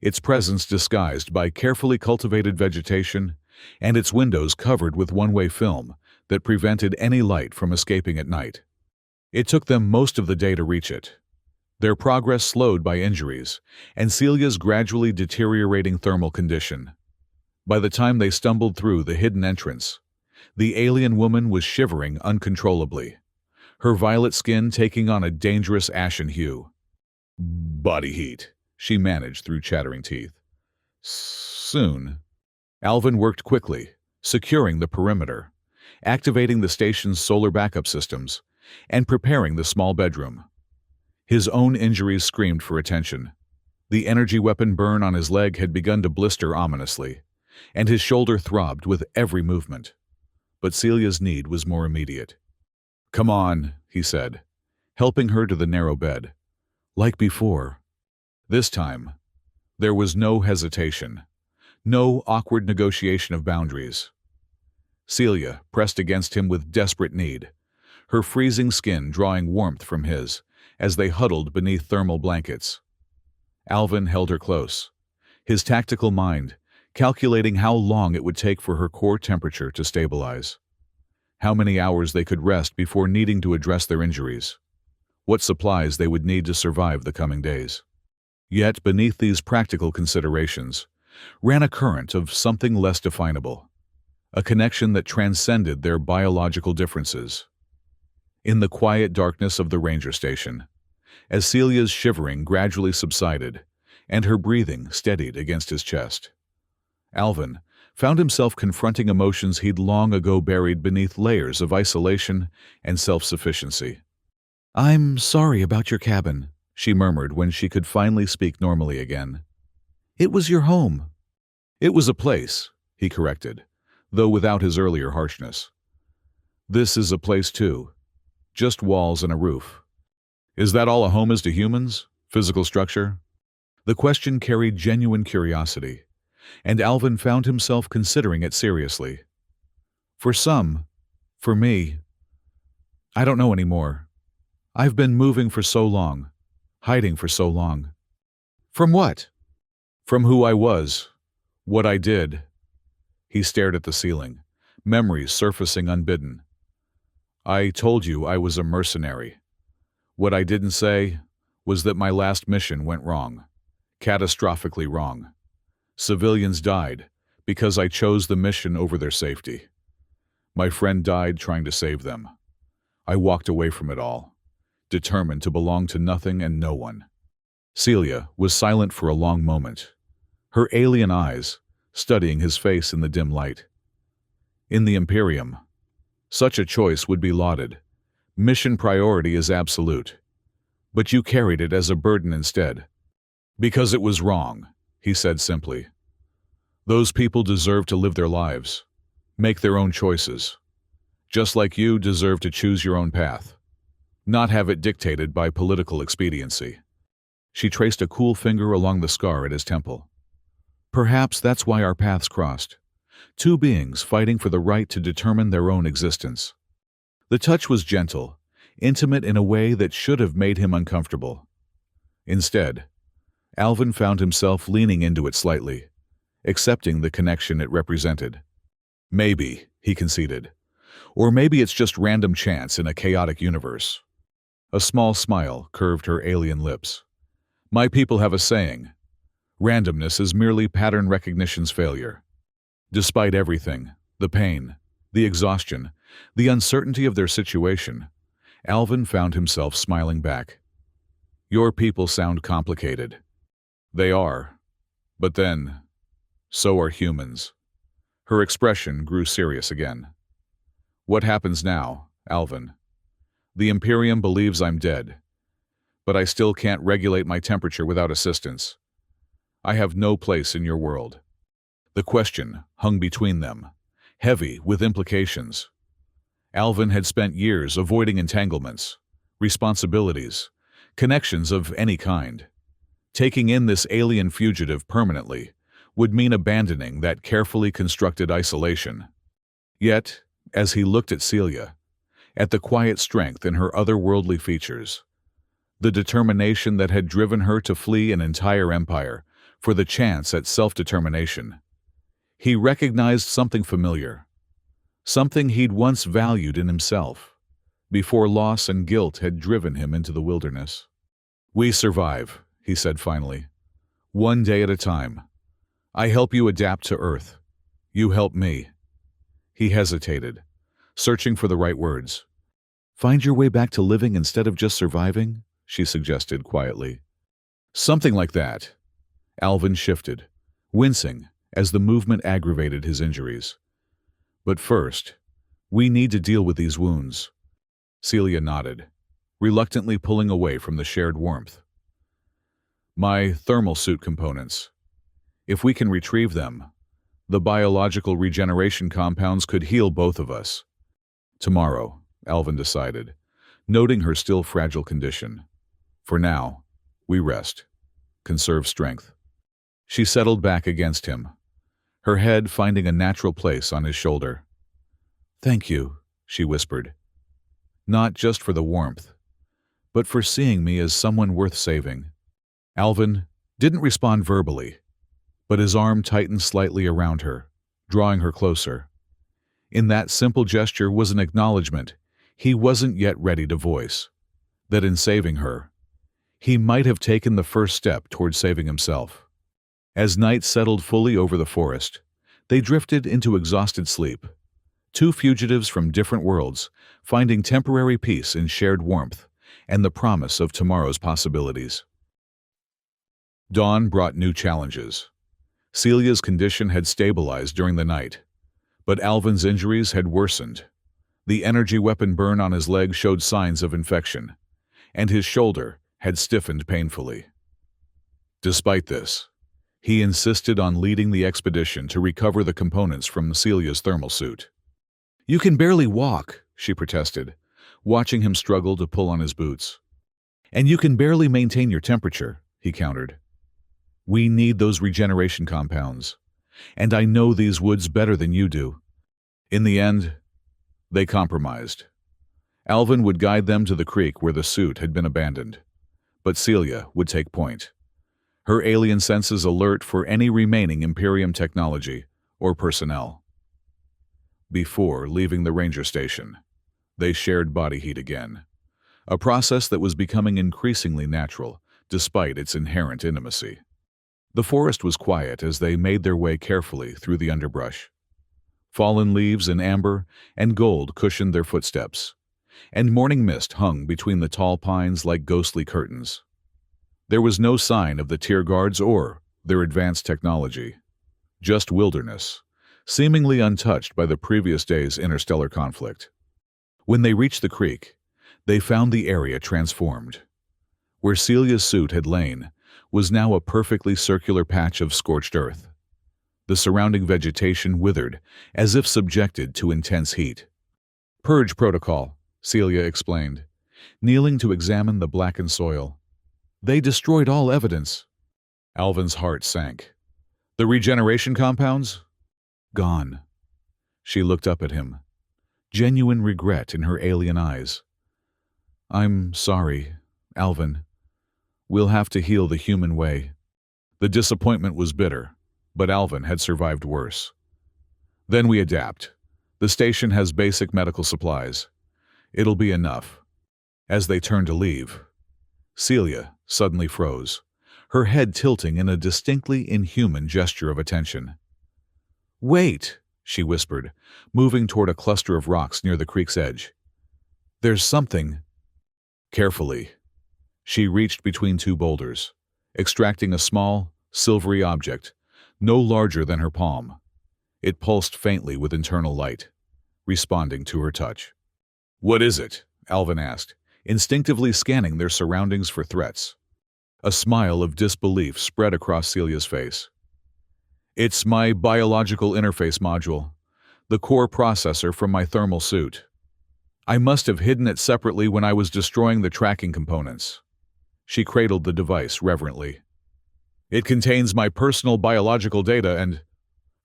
its presence disguised by carefully cultivated vegetation and its windows covered with one-way film that prevented any light from escaping at night. It took them most of the day to reach it, their progress slowed by injuries and Celia's gradually deteriorating thermal condition. By the time they stumbled through the hidden entrance, the alien woman was shivering uncontrollably, her violet skin taking on a dangerous ashen hue. Body heat, she managed through chattering teeth. Soon. Alvin worked quickly, securing the perimeter, activating the station's solar backup systems, and preparing the small bedroom. His own injuries screamed for attention. The energy weapon burn on his leg had begun to blister ominously, and his shoulder throbbed with every movement. But Celia's need was more immediate. Come on, he said, helping her to the narrow bed. Like before. This time, there was no hesitation, no awkward negotiation of boundaries. Celia pressed against him with desperate need, her freezing skin drawing warmth from his as they huddled beneath thermal blankets. Alvin held her close, his tactical mind calculating how long it would take for her core temperature to stabilize, how many hours they could rest before needing to address their injuries. what supplies they would need to survive the coming days. Yet, beneath these practical considerations, ran a current of something less definable, a connection that transcended their biological differences. In the quiet darkness of the ranger station, as Celia's shivering gradually subsided and her breathing steadied against his chest, Alvin found himself confronting emotions he'd long ago buried beneath layers of isolation and self-sufficiency. "I'm sorry about your cabin," she murmured when she could finally speak normally again. "It was your home." "It was a place," he corrected, though without his earlier harshness. "This is a place too. Just walls and a roof." "Is that all a home is to humans? Physical structure?" The question carried genuine curiosity, and Alvin found himself considering it seriously. "For some, for me, I don't know anymore. I've been moving for so long, hiding for so long." "From what?" "From who I was, what I did." He stared at the ceiling, memories surfacing unbidden. "I told you I was a mercenary. What I didn't say was that my last mission went wrong, catastrophically wrong. Civilians died because I chose the mission over their safety. My friend died trying to save them. I walked away from it all, determined to belong to nothing and no one." Celia was silent for a long moment, her alien eyes studying his face in the dim light. "In the Imperium, such a choice would be lauded. Mission priority is absolute. But you carried it as a burden instead." "Because it was wrong," he said simply. "Those people deserve to live their lives, make their own choices. Just like you deserve to choose your own path, not have it dictated by political expediency." She traced a cool finger along the scar at his temple. "Perhaps that's why our paths crossed. Two beings fighting for the right to determine their own existence." The touch was gentle, intimate in a way that should have made him uncomfortable. Instead, Alvin found himself leaning into it slightly, accepting the connection it represented. "Maybe," he conceded. "Or maybe it's just random chance in a chaotic universe." A small smile curved her alien lips. "My people have a saying. Randomness is merely pattern recognition's failure." Despite everything, the pain, the exhaustion, the uncertainty of their situation, Alvin found himself smiling back. "Your people sound complicated." "They are. But then, so are humans." Her expression grew serious again. "What happens now, Alvin? The Imperium believes I'm dead, but I still can't regulate my temperature without assistance. I have no place in your world." The question hung between them, heavy with implications. Alvin had spent years avoiding entanglements, responsibilities, connections of any kind. Taking in this alien fugitive permanently would mean abandoning that carefully constructed isolation. Yet, as he looked at Celia, at the quiet strength in her otherworldly features, the determination that had driven her to flee an entire empire for the chance at self-determination, he recognized something familiar, something he'd once valued in himself, before loss and guilt had driven him into the wilderness. "We survive," he said finally. "One day at a time. I help you adapt to Earth. You help me." He hesitated, searching for the right words. "Find your way back to living instead of just surviving?" she suggested quietly. "Something like that." Alvin shifted, wincing as the movement aggravated his injuries. "But first, we need to deal with these wounds." Celia nodded, reluctantly pulling away from the shared warmth. "My thermal suit components. If we can retrieve them, the biological regeneration compounds could heal both of us." "Tomorrow," Alvin decided, noting her still fragile condition. "For now, we rest, conserve strength." She settled back against him, her head finding a natural place on his shoulder. "Thank you," she whispered. "Not just for the warmth, but for seeing me as someone worth saving." Alvin didn't respond verbally, but his arm tightened slightly around her, drawing her closer. In that simple gesture was an acknowledgement he wasn't yet ready to voice, that in saving her, he might have taken the first step toward saving himself. As night settled fully over the forest, they drifted into exhausted sleep, two fugitives from different worlds, finding temporary peace in shared warmth and the promise of tomorrow's possibilities. Dawn brought new challenges. Celia's condition had stabilized during the night, but Alvin's injuries had worsened. The energy weapon burn on his leg showed signs of infection, and his shoulder had stiffened painfully. Despite this, he insisted on leading the expedition to recover the components from Celia's thermal suit. "You can barely walk," she protested, watching him struggle to pull on his boots. "And you can barely maintain your temperature," he countered. "We need those regeneration compounds, and I know these woods better than you do." In the end, they compromised. Alvin would guide them to the creek where the suit had been abandoned, but Celia would take point, her alien senses alert for any remaining Imperium technology or personnel. Before leaving the ranger station, they shared body heat again, a process that was becoming increasingly natural despite its inherent intimacy. The forest was quiet as they made their way carefully through the underbrush. Fallen leaves in amber and gold cushioned their footsteps, and morning mist hung between the tall pines like ghostly curtains. There was no sign of the tier guards or their advanced technology, just wilderness, seemingly untouched by the previous day's interstellar conflict. When they reached the creek, they found the area transformed. Where Celia's suit had lain was now a perfectly circular patch of scorched earth. The surrounding vegetation withered, as if subjected to intense heat. "Purge protocol," Celia explained, kneeling to examine the blackened soil. "They destroyed all evidence." Alvin's heart sank. "The regeneration compounds?" "Gone." She looked up at him, genuine regret in her alien eyes. "I'm sorry, Alvin. We'll have to heal the human way." The disappointment was bitter, but Alvin had survived worse. "Then we adapt. The station has basic medical supplies. It'll be enough." As they turned to leave, Celia suddenly froze, her head tilting in a distinctly inhuman gesture of attention. "Wait," she whispered, moving toward a cluster of rocks near the creek's edge. "There's something." Carefully, she reached between two boulders, extracting a small, silvery object, no larger than her palm. It pulsed faintly with internal light, responding to her touch. "What is it?" Alvin asked, instinctively scanning their surroundings for threats. A smile of disbelief spread across Celia's face. "It's my biological interface module, the core processor from my thermal suit. I must have hidden it separately when I was destroying the tracking components." She cradled the device reverently. "It contains my personal biological data and—"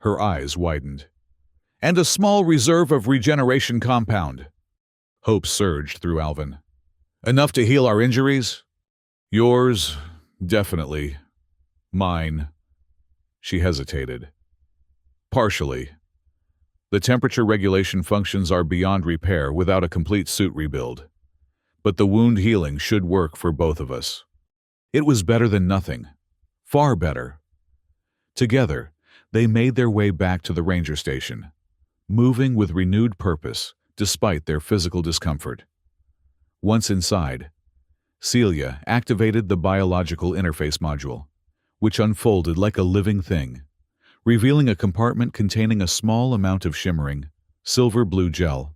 Her eyes widened. "And a small reserve of regeneration compound." Hope surged through Alvin. "Enough to heal our injuries?" "Yours, definitely. Mine." She hesitated. "Partially. The temperature regulation functions are beyond repair without a complete suit rebuild. But the wound healing should work for both of us." It was better than nothing. Far better. Together, they made their way back to the ranger station, moving with renewed purpose despite their physical discomfort. Once inside, Celia activated the biological interface module, which unfolded like a living thing, revealing a compartment containing a small amount of shimmering, silver-blue gel.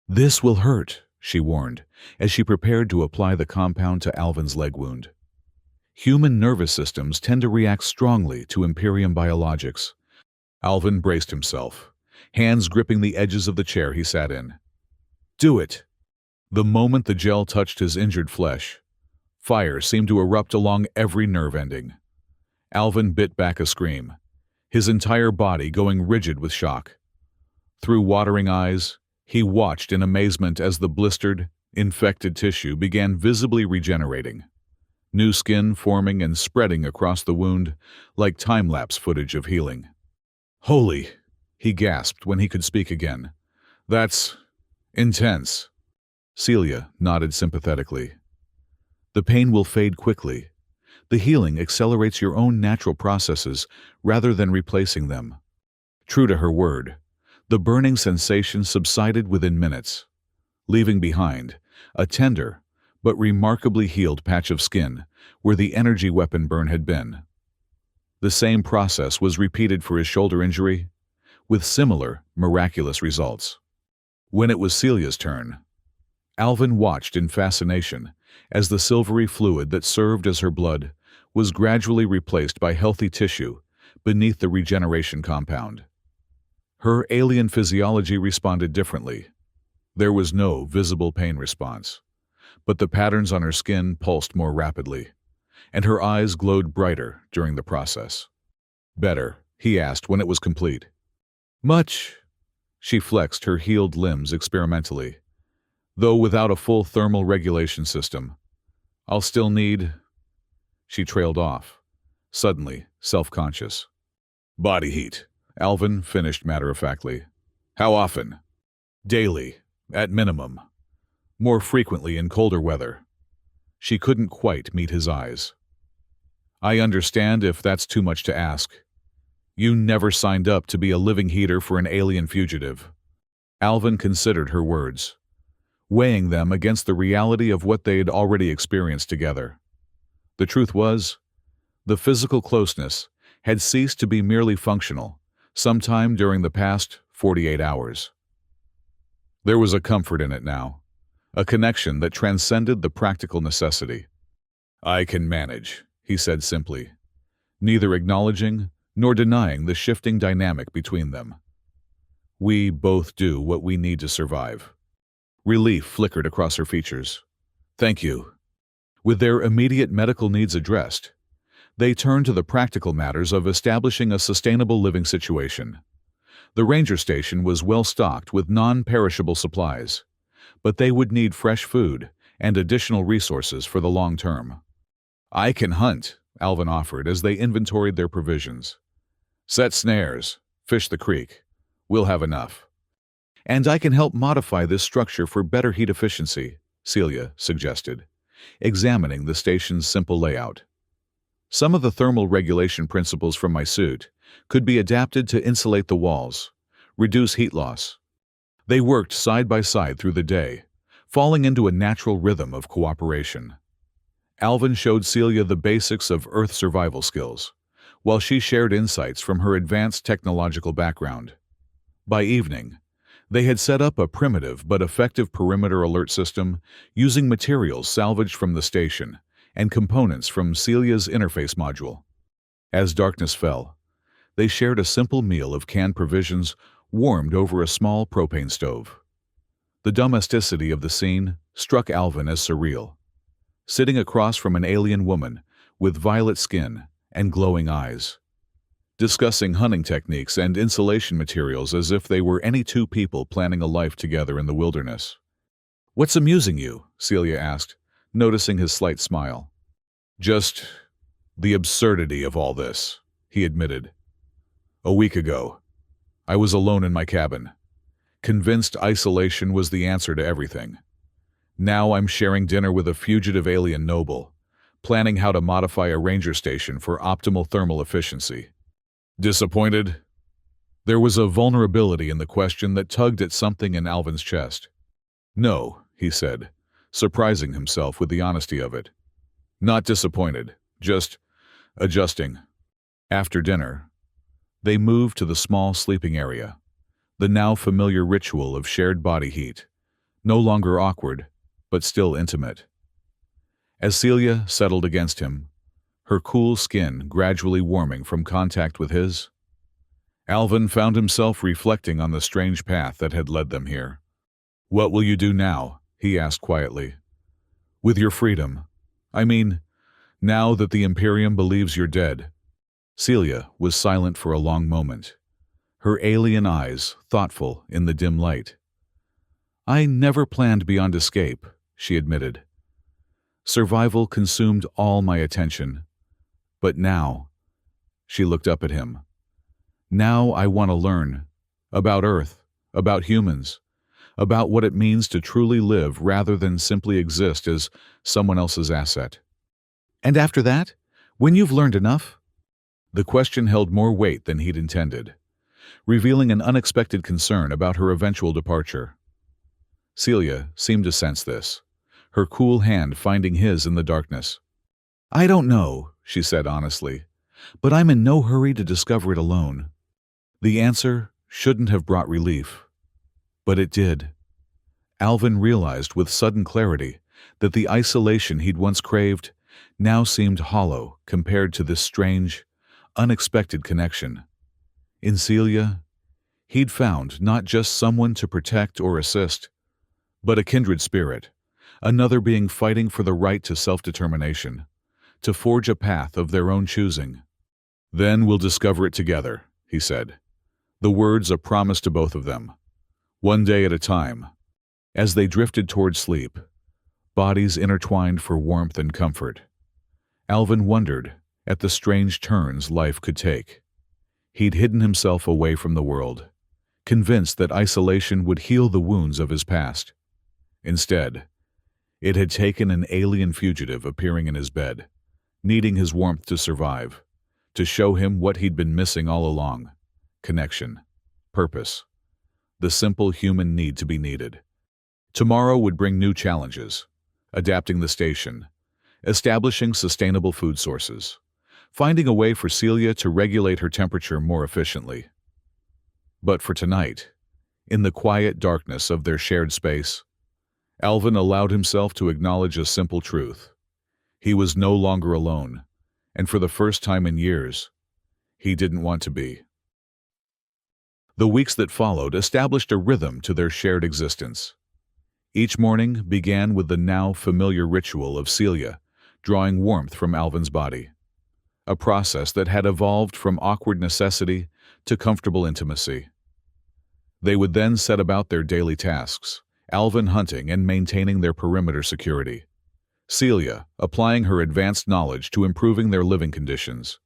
"This will hurt," she warned, as she prepared to apply the compound to Alvin's leg wound. Human nervous systems tend to react strongly to Imperium biologics. Alvin braced himself, hands gripping the edges of the chair he sat in. "Do it." The moment the gel touched his injured flesh, fire seemed to erupt along every nerve ending. Alvin bit back a scream, his entire body going rigid with shock. Through watering eyes, he watched in amazement as the blistered, infected tissue began visibly regenerating, new skin forming and spreading across the wound like time-lapse footage of healing. "Holy," he gasped when he could speak again. "That's intense." Celia nodded sympathetically. The pain will fade quickly. The healing accelerates your own natural processes rather than replacing them. True to her word, the burning sensation subsided within minutes, leaving behind a tender but remarkably healed patch of skin where the energy weapon burn had been. The same process was repeated for his shoulder injury, with similar, miraculous results. When it was Celia's turn, Alvin watched in fascination as the silvery fluid that served as her blood was gradually replaced by healthy tissue beneath the regeneration compound. Her alien physiology responded differently. There was no visible pain response, but the patterns on her skin pulsed more rapidly, and her eyes glowed brighter during the process. "Better?" he asked when it was complete. "Much." She flexed her healed limbs experimentally. "Though without a full thermal regulation system, I'll still need—" She trailed off, suddenly self-conscious. "Body heat," Alvin finished matter-of-factly. "How often?" "Daily, at minimum. More frequently in colder weather." She couldn't quite meet his eyes. "I understand if that's too much to ask. You never signed up to be a living heater for an alien fugitive." Alvin considered her words, weighing them against the reality of what they'd already experienced together. The truth was, the physical closeness had ceased to be merely functional sometime during the past 48 hours. There was a comfort in it now, a connection that transcended the practical necessity. "I can manage," he said simply, neither acknowledging nor denying the shifting dynamic between them. "We both do what we need to survive." Relief flickered across her features. "Thank you." With their immediate medical needs addressed, they turned to the practical matters of establishing a sustainable living situation. The ranger station was well stocked with non-perishable supplies, but they would need fresh food and additional resources for the long term. "I can hunt," Alvin offered as they inventoried their provisions. "Set snares, fish the creek. We'll have enough." "And I can help modify this structure for better heat efficiency," Celia suggested, examining the station's simple layout. "Some of the thermal regulation principles from my suit could be adapted to insulate the walls, reduce heat loss." They worked side by side through the day, falling into a natural rhythm of cooperation. Alvin showed Celia the basics of Earth survival skills, while she shared insights from her advanced technological background. By evening, they had set up a primitive but effective perimeter alert system using materials salvaged from the station and components from Celia's interface module. As darkness fell, they shared a simple meal of canned provisions warmed over a small propane stove. The domesticity of the scene struck Alvin as surreal. Sitting across from an alien woman with violet skin and glowing eyes, discussing hunting techniques and insulation materials as if they were any two people planning a life together in the wilderness. "What's amusing you?" Celia asked, noticing his slight smile. "Just the absurdity of all this," he admitted. "A week ago, I was alone in my cabin, convinced isolation was the answer to everything. Now I'm sharing dinner with a fugitive alien noble, planning how to modify a ranger station for optimal thermal efficiency. Disappointed?" There was a vulnerability in the question that tugged at something in Alvin's chest. "No," he said, surprising himself with the honesty of it. "Not disappointed, just adjusting." After dinner, they moved to the small sleeping area, the now familiar ritual of shared body heat, no longer awkward, but still intimate. As Celia settled against him, her cool skin gradually warming from contact with his, Alvin found himself reflecting on the strange path that had led them here. "What will you do now?" he asked quietly. "With your freedom. I mean, now that the Imperium believes you're dead." Celia was silent for a long moment, her alien eyes thoughtful in the dim light. "I never planned beyond escape," she admitted. "Survival consumed all my attention. But now," she looked up at him, "now I want to learn about Earth, about humans, about what it means to truly live rather than simply exist as someone else's asset. And after that, when you've learned enough? The question held more weight than he'd intended, revealing an unexpected concern about her eventual departure. Celia seemed to sense this, her cool hand finding his in the darkness. "I don't know," she said honestly, "but I'm in no hurry to discover it alone." The answer shouldn't have brought relief, but it did. Alvin realized with sudden clarity that the isolation he'd once craved now seemed hollow compared to this strange, unexpected connection. In Celia, he'd found not just someone to protect or assist, but a kindred spirit, another being fighting for the right to self-determination, to forge a path of their own choosing. "Then we'll discover it together," he said, the words a promise to both of them. One day at a time. As they drifted toward sleep, bodies intertwined for warmth and comfort, Alvin wondered at the strange turns life could take. He'd hidden himself away from the world, convinced that isolation would heal the wounds of his past. Instead, it had taken an alien fugitive appearing in his bed, needing his warmth to survive, to show him what he'd been missing all along: connection, purpose, the simple human need to be needed. Tomorrow would bring new challenges: adapting the station, establishing sustainable food sources, finding a way for Celia to regulate her temperature more efficiently. But for tonight, in the quiet darkness of their shared space, Alvin allowed himself to acknowledge a simple truth. He was no longer alone, and for the first time in years, he didn't want to be. The weeks that followed established a rhythm to their shared existence. Each morning began with the now familiar ritual of Celia drawing warmth from Alvin's body, a process that had evolved from awkward necessity to comfortable intimacy. They would then set about their daily tasks, Alvin hunting and maintaining their perimeter security, Celia applying her advanced knowledge to improving their living conditions.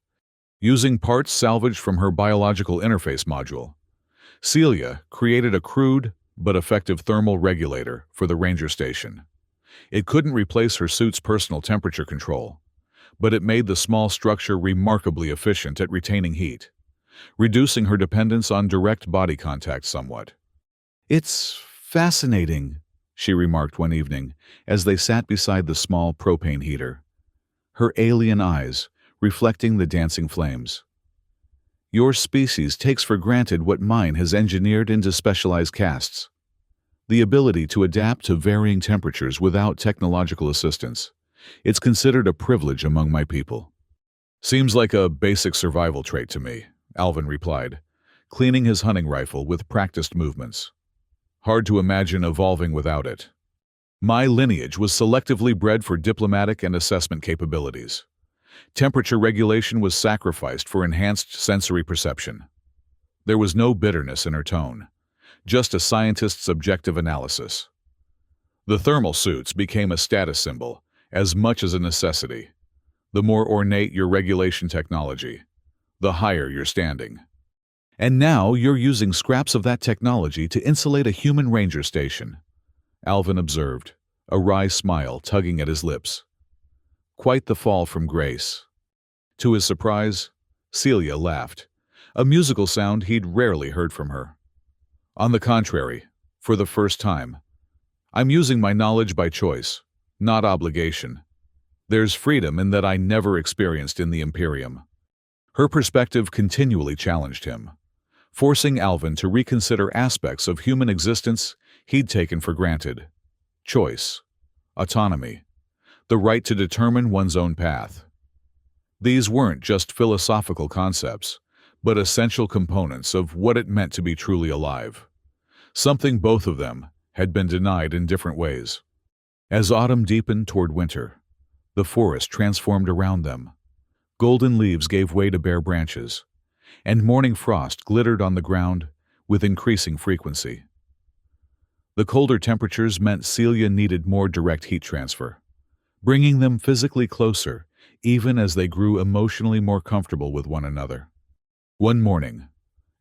Using parts salvaged from her biological interface module, Celia created a crude but effective thermal regulator for the ranger station. It couldn't replace her suit's personal temperature control, but it made the small structure remarkably efficient at retaining heat, reducing her dependence on direct body contact somewhat. "It's fascinating," she remarked one evening as they sat beside the small propane heater, her alien eyes reflecting the dancing flames. "Your species takes for granted what mine has engineered into specialized casts. The ability to adapt to varying temperatures without technological assistance. It's considered a privilege among my people." "Seems like a basic survival trait to me," Alvin replied, cleaning his hunting rifle with practiced movements. "Hard to imagine evolving without it. My lineage was selectively bred for diplomatic and assessment capabilities. Temperature regulation was sacrificed for enhanced sensory perception." There was no bitterness in her tone, just a scientist's objective analysis. "The thermal suits became a status symbol as much as a necessity. The more ornate your regulation technology, the higher your standing. And now you're using scraps of that technology to insulate a human ranger station," Alvin observed, a wry smile tugging at his lips. Quite the fall from grace. To his surprise, Celia laughed, a musical sound he'd rarely heard from her. "On the contrary, for the first time, I'm using my knowledge by choice, not obligation. There's freedom in that I never experienced in the Imperium." Her perspective continually challenged him, forcing Alvin to reconsider aspects of human existence he'd taken for granted. Choice, autonomy, the right to determine one's own path. These weren't just philosophical concepts, but essential components of what it meant to be truly alive, something both of them had been denied in different ways. As autumn deepened toward winter, the forest transformed around them. Golden leaves gave way to bare branches, and morning frost glittered on the ground with increasing frequency. The colder temperatures meant Celia needed more direct heat transfer, bringing them physically closer even as they grew emotionally more comfortable with one another. One morning,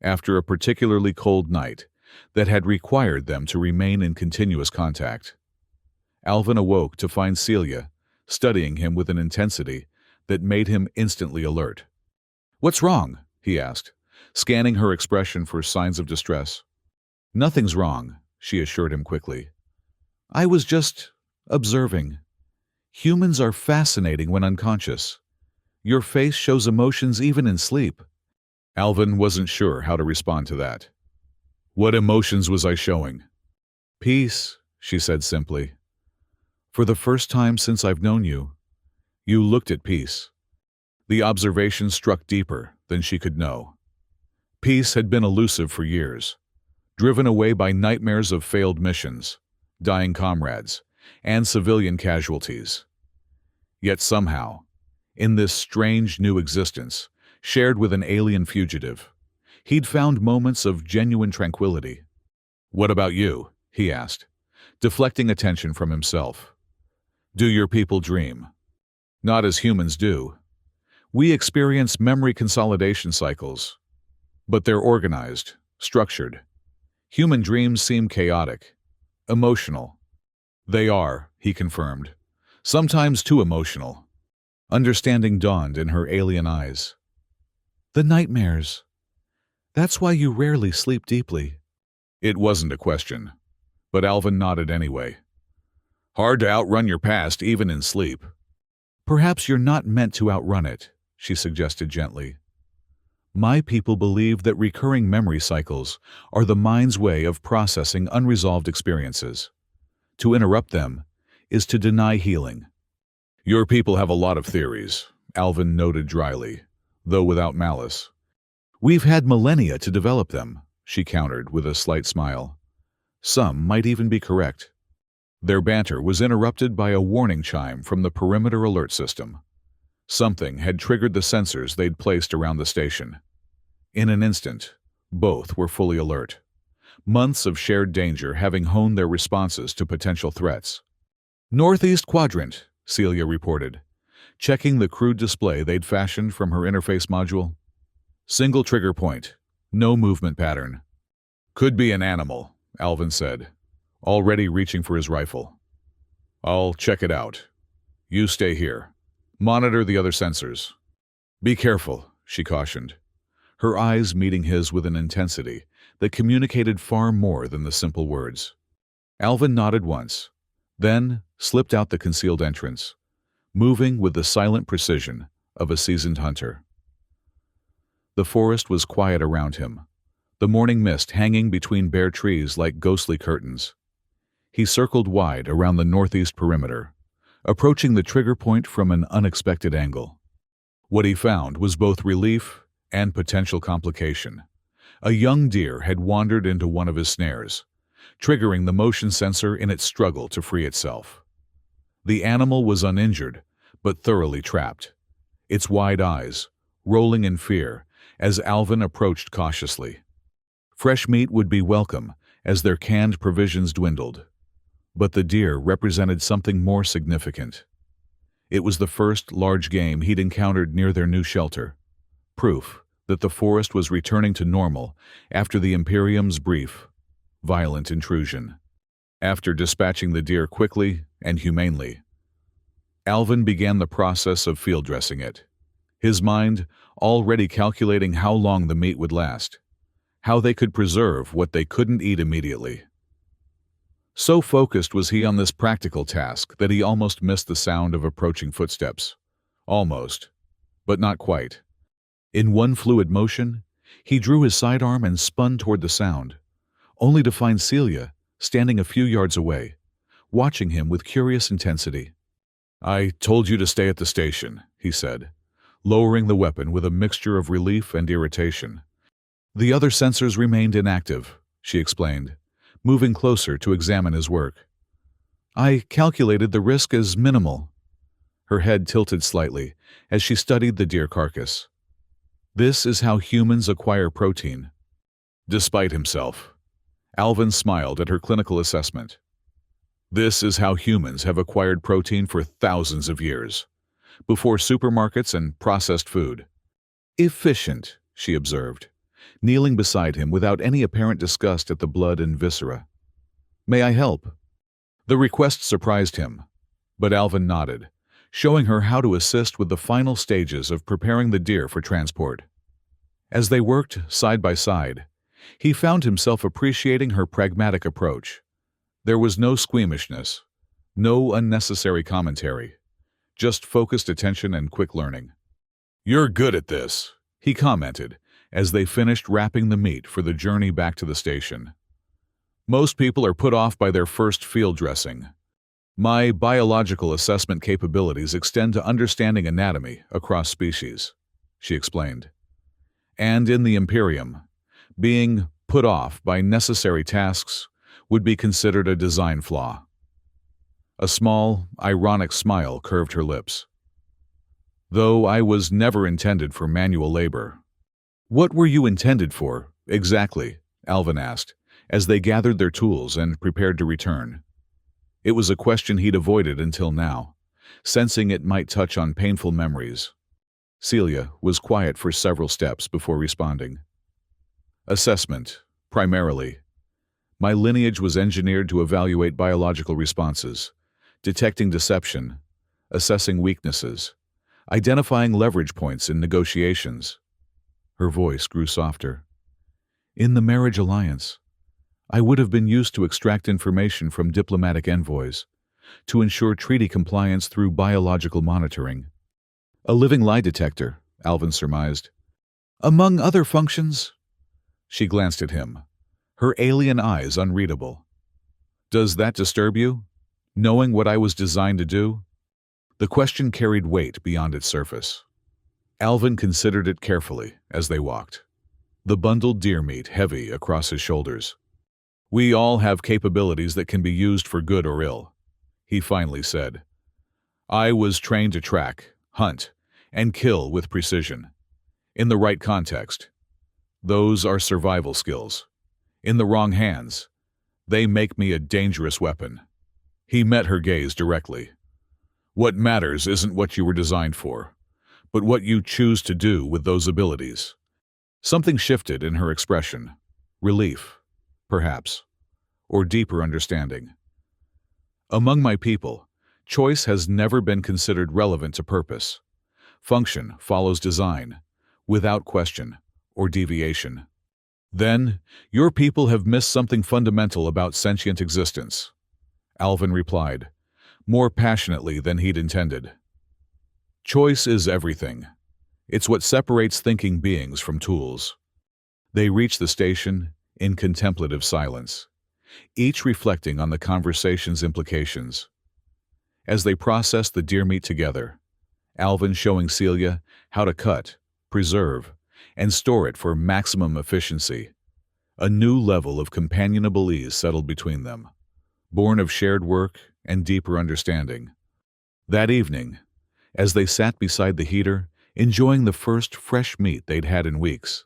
after a particularly cold night that had required them to remain in continuous contact. Alvin awoke to find Celia studying him with an intensity that made him instantly alert. "What's wrong?" he asked, scanning her expression for signs of distress. "Nothing's wrong," she assured him quickly. "I was just observing. Humans are fascinating when unconscious. Your face shows emotions even in sleep." Alvin wasn't sure how to respond to that. "What emotions was I showing?" "Peace," she said simply. "For the first time since I've known you, you looked at peace." The observation struck deeper than she could know. Peace had been elusive for years, driven away by nightmares of failed missions, dying comrades, and civilian casualties. Yet somehow, in this strange new existence, shared with an alien fugitive, he'd found moments of genuine tranquility. "What about you?" he asked, deflecting attention from himself. "Do your people dream?" "Not as humans do. We experience memory consolidation cycles, but they're organized, structured. Human dreams seem chaotic, emotional." "They are," he confirmed, "sometimes too emotional." Understanding dawned in her alien eyes. "The nightmares. That's why you rarely sleep deeply." It wasn't a question, but Alvin nodded anyway. "Hard to outrun your past even in sleep." "Perhaps you're not meant to outrun it," she suggested gently. "My people believe that recurring memory cycles are the mind's way of processing unresolved experiences. To interrupt them is to deny healing." "Your people have a lot of theories," Alvin noted dryly, though without malice. "We've had millennia to develop them," she countered with a slight smile. "Some might even be correct." Their banter was interrupted by a warning chime from the perimeter alert system. Something had triggered the sensors they'd placed around the station. In an instant, both were fully alert, months of shared danger having honed their responses to potential threats. "Northeast quadrant," Celia reported, checking the crude display they'd fashioned from her interface module. "Single trigger point, no movement pattern." "Could be an animal," Alvin said, already reaching for his rifle. "I'll check it out. You stay here. Monitor the other sensors." "Be careful," she cautioned, her eyes meeting his with an intensity that communicated far more than the simple words. Alvin nodded once, then slipped out the concealed entrance, moving with the silent precision of a seasoned hunter. The forest was quiet around him, the morning mist hanging between bare trees like ghostly curtains. He circled wide around the northeast perimeter, approaching the trigger point from an unexpected angle. What he found was both relief and potential complication. A young deer had wandered into one of his snares, triggering the motion sensor in its struggle to free itself. The animal was uninjured, but thoroughly trapped, its wide eyes rolling in fear as Alvin approached cautiously. Fresh meat would be welcome as their canned provisions dwindled, but the deer represented something more significant. It was the first large game he'd encountered near their new shelter, proof that the forest was returning to normal after the Imperium's brief, violent intrusion. After dispatching the deer quickly and humanely, Alvin began the process of field dressing it, his mind already calculating how long the meat would last, how they could preserve what they couldn't eat immediately. So focused was he on this practical task that he almost missed the sound of approaching footsteps. Almost, but not quite. In one fluid motion, he drew his sidearm and spun toward the sound, only to find Celia standing a few yards away, watching him with curious intensity. "I told you to stay at the station," he said, lowering the weapon with a mixture of relief and irritation. "The other sensors remained inactive," she explained, moving closer to examine his work. "I calculated the risk as minimal." Her head tilted slightly as she studied the deer carcass. "This is how humans acquire protein." Despite himself, Alvin smiled at her clinical assessment. "This is how humans have acquired protein for thousands of years, before supermarkets and processed food." "Efficient," she observed, kneeling beside him without any apparent disgust at the blood and viscera. "May I help?" The request surprised him, but Alvin nodded, showing her how to assist with the final stages of preparing the deer for transport. As they worked side by side, he found himself appreciating her pragmatic approach. There was no squeamishness, no unnecessary commentary, just focused attention and quick learning. "You're good at this," he commented as they finished wrapping the meat for the journey back to the station. "Most people are put off by their first field dressing. My biological assessment capabilities extend to understanding anatomy across species," she explained. And in the Imperium, being put off by necessary tasks would be considered a design flaw. A small, ironic smile curved her lips. "Though I was never intended for manual labor." "What were you intended for, exactly?" Alvin asked, as they gathered their tools and prepared to return. It was a question he'd avoided until now, sensing it might touch on painful memories. Celia was quiet for several steps before responding. "Assessment, primarily. My lineage was engineered to evaluate biological responses, detecting deception, assessing weaknesses, identifying leverage points in negotiations." Her voice grew softer. "In the marriage alliance, I would have been used to extract information from diplomatic envoys, to ensure treaty compliance through biological monitoring." "A living lie detector," Alvin surmised. "Among other functions." She glanced at him, her alien eyes unreadable. "Does that disturb you, knowing what I was designed to do?" The question carried weight beyond its surface. Alvin considered it carefully as they walked, the bundled deer meat heavy across his shoulders. "We all have capabilities that can be used for good or ill," he finally said. "I was trained to track, hunt, and kill with precision. In the right context, those are survival skills. In the wrong hands, they make me a dangerous weapon." He met her gaze directly. "What matters isn't what you were designed for, but what you choose to do with those abilities." Something shifted in her expression. Relief, perhaps, or deeper understanding. "Among my people, choice has never been considered relevant to purpose. Function follows design, without question or deviation." "Then, your people have missed something fundamental about sentient existence," Alvin replied, more passionately than he'd intended. "Choice is everything. It's what separates thinking beings from tools." They reached the station in contemplative silence, each reflecting on the conversation's implications. As they processed the deer meat together, Alvin showing Celia how to cut, preserve, and store it for maximum efficiency, a new level of companionable ease settled between them, born of shared work and deeper understanding. That evening, as they sat beside the heater, enjoying the first fresh meat they'd had in weeks,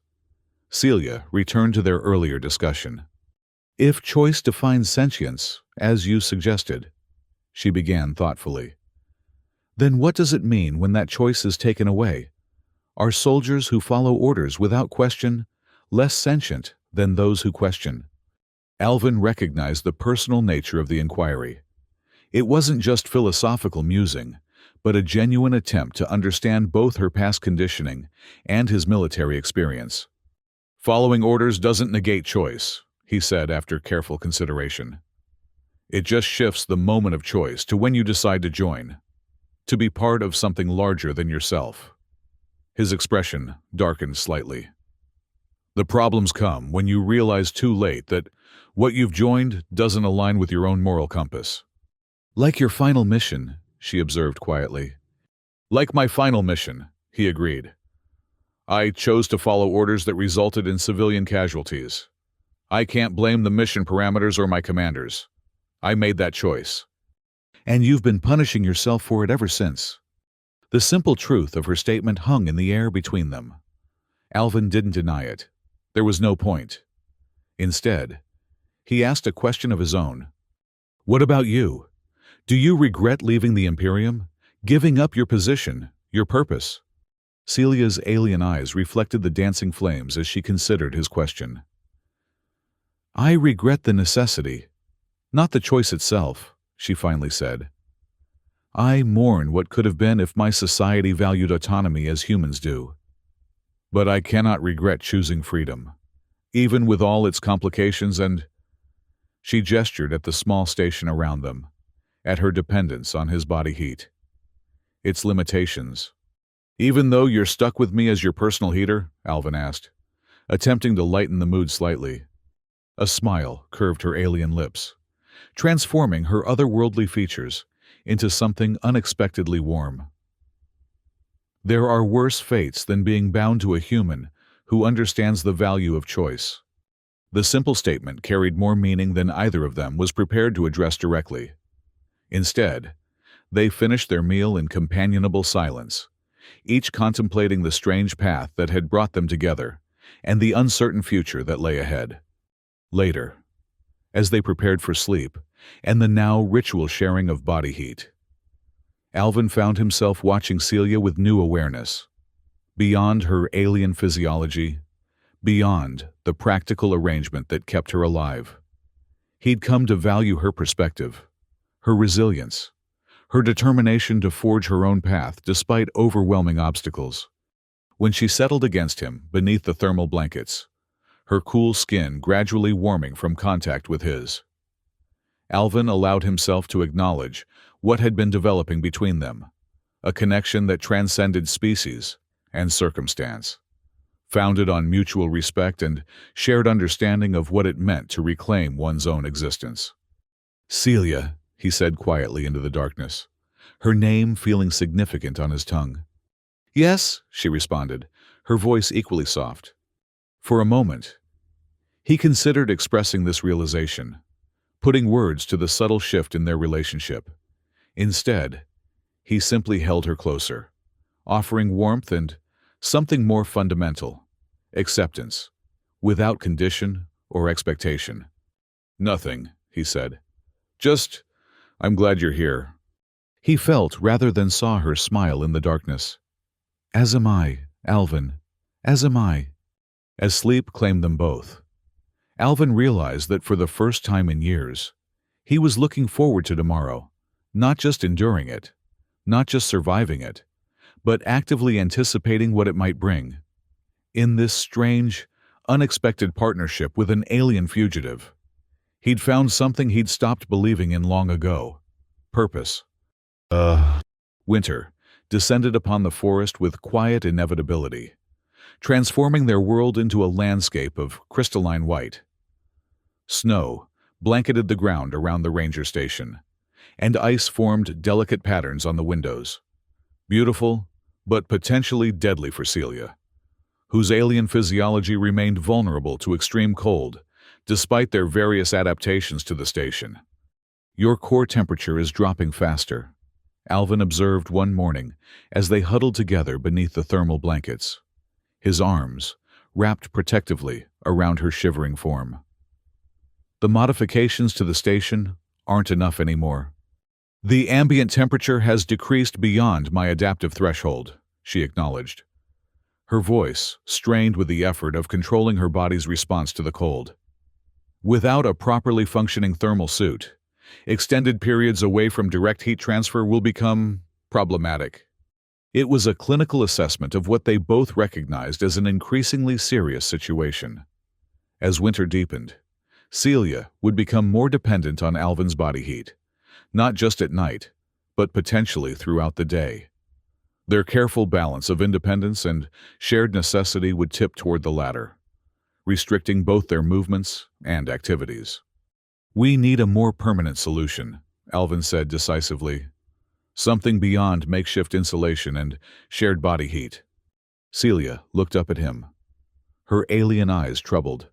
Celia returned to their earlier discussion. "If choice defines sentience, as you suggested," she began thoughtfully, "then what does it mean when that choice is taken away? Are soldiers who follow orders without question less sentient than those who question?" Alvin recognized the personal nature of the inquiry. It wasn't just philosophical musing, but a genuine attempt to understand both her past conditioning and his military experience. "Following orders doesn't negate choice," he said after careful consideration. "It just shifts the moment of choice to when you decide to join, to be part of something larger than yourself." His expression darkened slightly. "The problems come when you realize too late that what you've joined doesn't align with your own moral compass." "Like your final mission," she observed quietly. "Like my final mission," he agreed. "I chose to follow orders that resulted in civilian casualties. I can't blame the mission parameters or my commanders. I made that choice." "And you've been punishing yourself for it ever since." The simple truth of her statement hung in the air between them. Alvin didn't deny it. There was no point. Instead, he asked a question of his own. "What about you? Do you regret leaving the Imperium, giving up your position, your purpose?" Celia's alien eyes reflected the dancing flames as she considered his question. "I regret the necessity, not the choice itself," she finally said. "I mourn what could have been if my society valued autonomy as humans do. But I cannot regret choosing freedom, even with all its complications and—" She gestured at the small station around them, at her dependence on his body heat. "Its limitations." "Even though you're stuck with me as your personal heater?" Alvin asked, attempting to lighten the mood slightly. A smile curved her alien lips, transforming her otherworldly features into something unexpectedly warm. "There are worse fates than being bound to a human who understands the value of choice." The simple statement carried more meaning than either of them was prepared to address directly. Instead, they finished their meal in companionable silence, each contemplating the strange path that had brought them together and the uncertain future that lay ahead. Later, as they prepared for sleep and the now ritual sharing of body heat, Alvin found himself watching Celia with new awareness. Beyond her alien physiology, beyond the practical arrangement that kept her alive, he'd come to value her perspective, her resilience, her determination to forge her own path despite overwhelming obstacles. When she settled against him beneath the thermal blankets, her cool skin gradually warming from contact with his, Alvin allowed himself to acknowledge what had been developing between them, a connection that transcended species and circumstance, founded on mutual respect and shared understanding of what it meant to reclaim one's own existence. "Celia," he said quietly into the darkness, her name feeling significant on his tongue. "Yes," she responded, her voice equally soft. For a moment, he considered expressing this realization, putting words to the subtle shift in their relationship. Instead, he simply held her closer, offering warmth and something more fundamental: acceptance, without condition or expectation. "Nothing," he said. "Just, I'm glad you're here." He felt rather than saw her smile in the darkness. "As am I, Alvin. As am I." As sleep claimed them both, Alvin realized that for the first time in years, he was looking forward to tomorrow, not just enduring it, not just surviving it, but actively anticipating what it might bring. In this strange, unexpected partnership with an alien fugitive, he'd found something he'd stopped believing in long ago: purpose. Winter descended upon the forest with quiet inevitability, transforming their world into a landscape of crystalline white. Snow blanketed the ground around the ranger station, and ice formed delicate patterns on the windows. Beautiful, but potentially deadly for Celia, whose alien physiology remained vulnerable to extreme cold, despite their various adaptations to the station. "Your core temperature is dropping faster," Alvin observed one morning as they huddled together beneath the thermal blankets, his arms wrapped protectively around her shivering form. "The modifications to the station aren't enough anymore. The ambient temperature has decreased beyond my adaptive threshold," she acknowledged, her voice strained with the effort of controlling her body's response to the cold. "Without a properly functioning thermal suit, extended periods away from direct heat transfer will become problematic." It was a clinical assessment of what they both recognized as an increasingly serious situation. As winter deepened, Celia would become more dependent on Alvin's body heat, not just at night, but potentially throughout the day. Their careful balance of independence and shared necessity would tip toward the latter, restricting both their movements and activities. "We need a more permanent solution," Alvin said decisively. "Something beyond makeshift insulation and shared body heat." Celia looked up at him, her alien eyes troubled.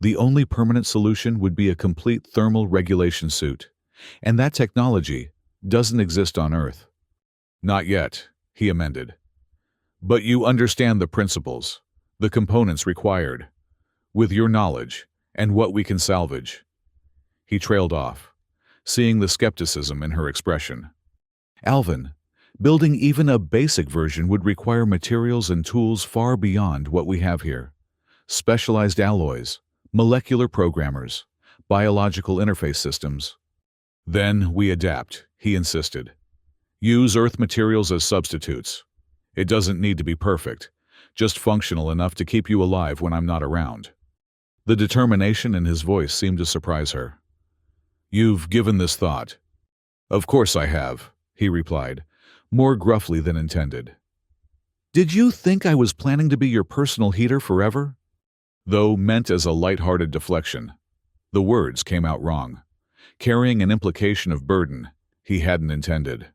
"The only permanent solution would be a complete thermal regulation suit, and that technology doesn't exist on Earth." "Not yet," he amended. "But you understand the principles, the components required. With your knowledge and what we can salvage." He trailed off, seeing the skepticism in her expression. "Alvin, Building even a basic version would require materials and tools far beyond what we have here. Specialized alloys, molecular programmers, biological interface systems. Then we adapt, he insisted. Use Earth materials as substitutes. It doesn't need to be perfect, just functional enough to keep you alive when I'm not around. The determination in his voice seemed to surprise her. You've given this thought. Of course I have, he replied, more gruffly than intended. Did you think I was planning to be your personal heater forever? Though meant as a light-hearted deflection, the words came out wrong, carrying an implication of burden he hadn't intended.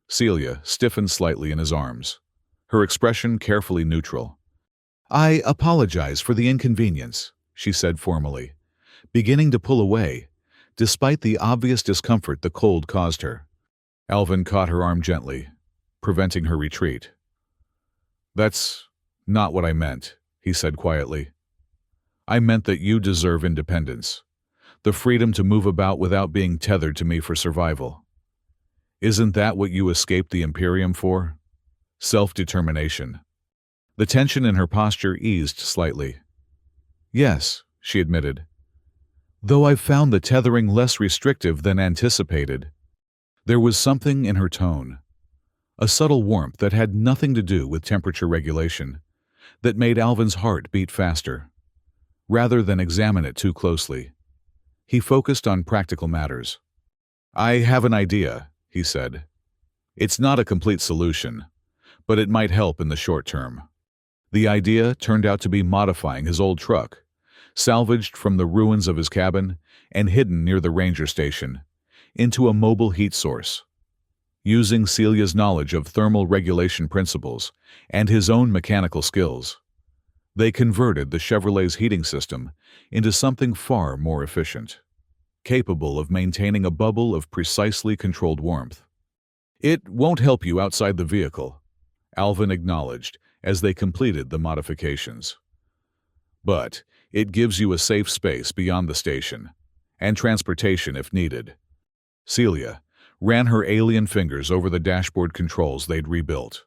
Celia stiffened slightly in his arms, her expression carefully neutral. I apologize for the inconvenience, she said formally, beginning to pull away, despite the obvious discomfort the cold caused her. Alvin caught her arm gently, preventing her retreat. That's not what I meant, he said quietly. I meant that you deserve independence, the freedom to move about without being tethered to me for survival. Isn't that what you escaped the Imperium for? Self-determination. The tension in her posture eased slightly. Yes, she admitted. Though I've found the tethering less restrictive than anticipated. There was something in her tone, a subtle warmth that had nothing to do with temperature regulation, that made Alvin's heart beat faster. Rather than examine it too closely, he focused on practical matters. I have an idea, he said. It's not a complete solution, but it might help in the short term. The idea turned out to be modifying his old truck, salvaged from the ruins of his cabin and hidden near the ranger station, into a mobile heat source. Using Celia's knowledge of thermal regulation principles and his own mechanical skills, they converted the Chevrolet's heating system into something far more efficient, capable of maintaining a bubble of precisely controlled warmth. It won't help you outside the vehicle, Alvin acknowledged as they completed the modifications. But it gives you a safe space beyond the station, and transportation if needed. Celia ran her alien fingers over the dashboard controls they'd rebuilt.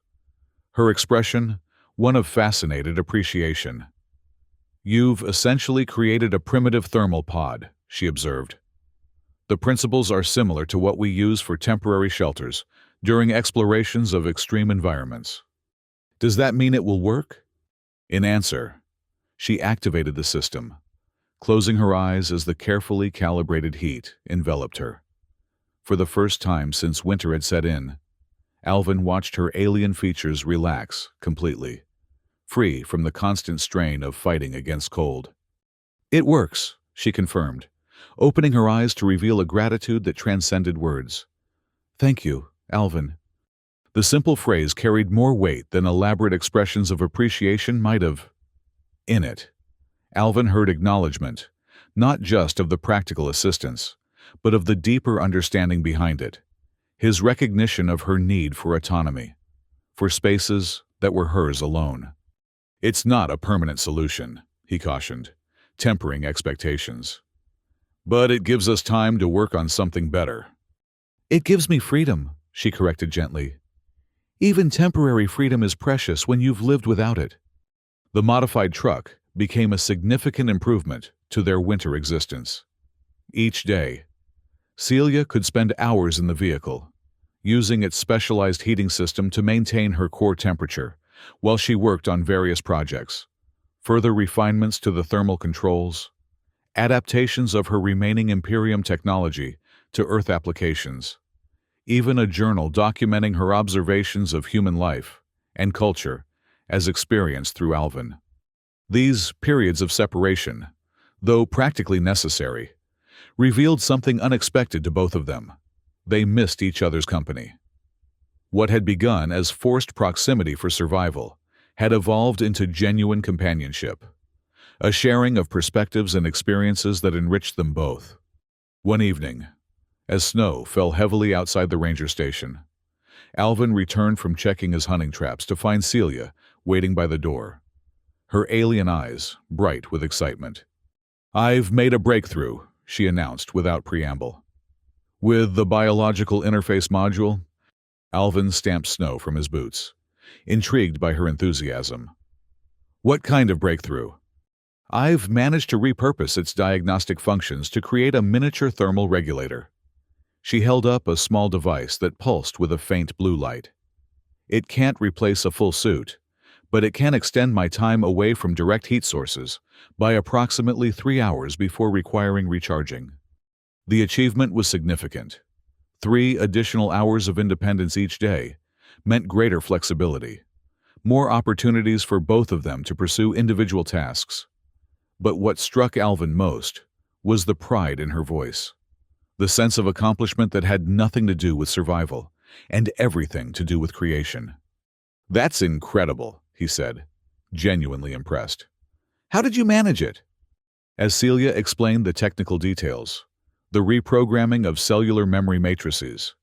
Her expression, one of fascinated appreciation. You've essentially created a primitive thermal pod, she observed. The principles are similar to what we use for temporary shelters during explorations of extreme environments. Does that mean it will work? In answer, she activated the system, closing her eyes as the carefully calibrated heat enveloped her. For the first time since winter had set in, Alvin watched her alien features relax completely, free from the constant strain of fighting against cold. It works, she confirmed, opening her eyes to reveal a gratitude that transcended words. Thank you, Alvin. The simple phrase carried more weight than elaborate expressions of appreciation might have. In it, Alvin heard acknowledgement, not just of the practical assistance, but of the deeper understanding behind it, his recognition of her need for autonomy, for spaces that were hers alone. It's not a permanent solution, he cautioned, tempering expectations. But it gives us time to work on something better. It gives me freedom, she corrected gently. Even temporary freedom is precious when you've lived without it. The modified truck became a significant improvement to their winter existence. Each day, Celia could spend hours in the vehicle, using its specialized heating system to maintain her core temperature while she worked on various projects, further refinements to the thermal controls, adaptations of her remaining Imperium technology to Earth applications, even a journal documenting her observations of human life and culture as experienced through Alvin. These periods of separation, though practically necessary, revealed something unexpected to both of them. They missed each other's company. What had begun as forced proximity for survival had evolved into genuine companionship, a sharing of perspectives and experiences that enriched them both. One evening, as snow fell heavily outside the ranger station, Alvin returned from checking his hunting traps to find Celia waiting by the door, her alien eyes bright with excitement. I've made a breakthrough, she announced without preamble. With the biological interface module, Alvin stamped snow from his boots, intrigued by her enthusiasm. What kind of breakthrough? I've managed to repurpose its diagnostic functions to create a miniature thermal regulator. She held up a small device that pulsed with a faint blue light. It can't replace a full suit, but it can extend my time away from direct heat sources by approximately 3 hours before requiring recharging. The achievement was significant. 3 additional hours of independence each day meant greater flexibility, more opportunities for both of them to pursue individual tasks. But what struck Alvin most was the pride in her voice, the sense of accomplishment that had nothing to do with survival and everything to do with creation. That's incredible, he said, genuinely impressed. How did you manage it? As Celia explained the technical details, the reprogramming of cellular memory matrices,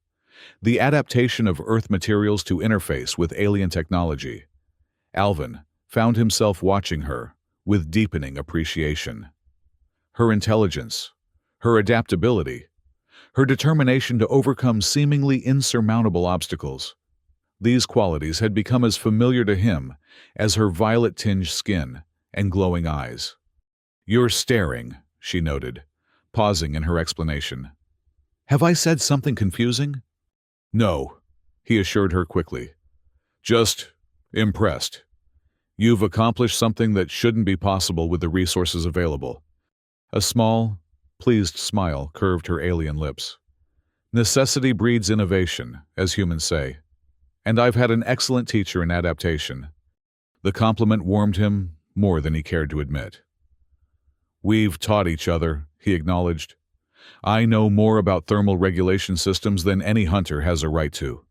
the adaptation of Earth materials to interface with alien technology, Alvin found himself watching her with deepening appreciation. Her intelligence, her adaptability, her determination to overcome seemingly insurmountable obstacles. These qualities had become as familiar to him as her violet-tinged skin and glowing eyes. You're staring, she noted, pausing in her explanation. Have I said something confusing? No, he assured her quickly. Just impressed. You've accomplished something that shouldn't be possible with the resources available. A small, pleased smile curved her alien lips. Necessity breeds innovation, as humans say. And I've had an excellent teacher in adaptation. The compliment warmed him more than he cared to admit. We've taught each other, he acknowledged. I know more about thermal regulation systems than any hunter has a right to.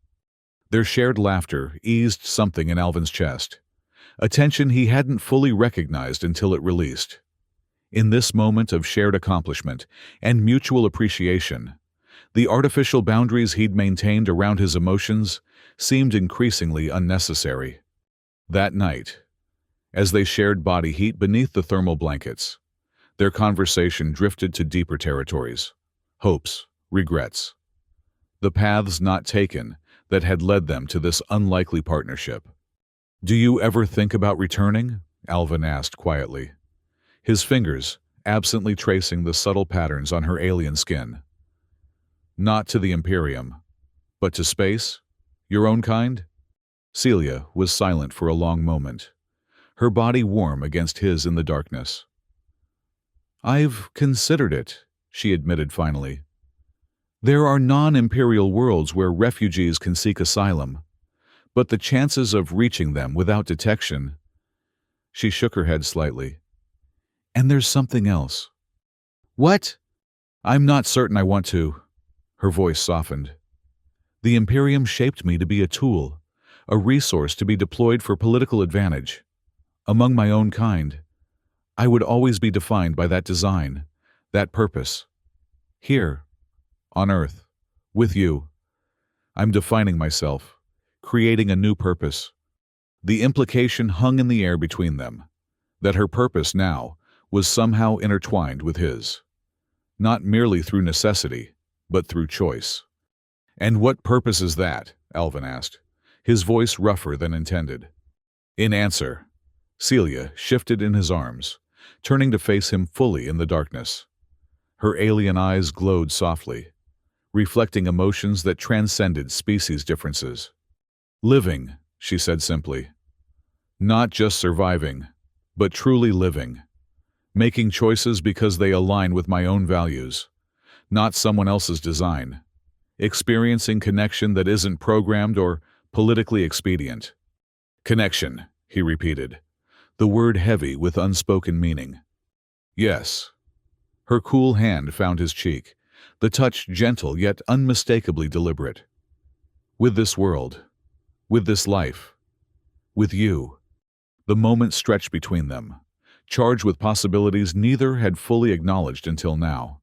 Their shared laughter eased something in Alvin's chest, a tension he hadn't fully recognized until it released. In this moment of shared accomplishment and mutual appreciation, the artificial boundaries he'd maintained around his emotions seemed increasingly unnecessary. That night, as they shared body heat beneath the thermal blankets, their conversation drifted to deeper territories, hopes, regrets, the paths not taken that had led them to this unlikely partnership. Do you ever think about returning? Alvin asked quietly, his fingers absently tracing the subtle patterns on her alien skin. Not to the Imperium, but to space? Your own kind? Celia was silent for a long moment, her body warm against his in the darkness. I've considered it, she admitted finally. There are non-imperial worlds where refugees can seek asylum, but the chances of reaching them without detection... She shook her head slightly. And there's something else. What? I'm not certain I want to. Her voice softened. The Imperium shaped me to be a tool, a resource to be deployed for political advantage. Among my own kind, I would always be defined by that design, that purpose. Here, on Earth, with you, I'm defining myself, creating a new purpose. The implication hung in the air between them, that her purpose now was somehow intertwined with his. Not merely through necessity, but through choice. And what purpose is that? Alvin asked, his voice rougher than intended. In answer, Celia shifted in his arms, turning to face him fully in the darkness. Her alien eyes glowed softly, reflecting emotions that transcended species differences. Living, she said simply. Not just surviving, but truly living. Making choices because they align with my own values, not someone else's design. Experiencing connection that isn't programmed or politically expedient. Connection, he repeated, the word heavy with unspoken meaning. Yes. Her cool hand found his cheek, the touch gentle yet unmistakably deliberate. With this world, with this life, with you. The moment stretched between them, charged with possibilities neither had fully acknowledged until now.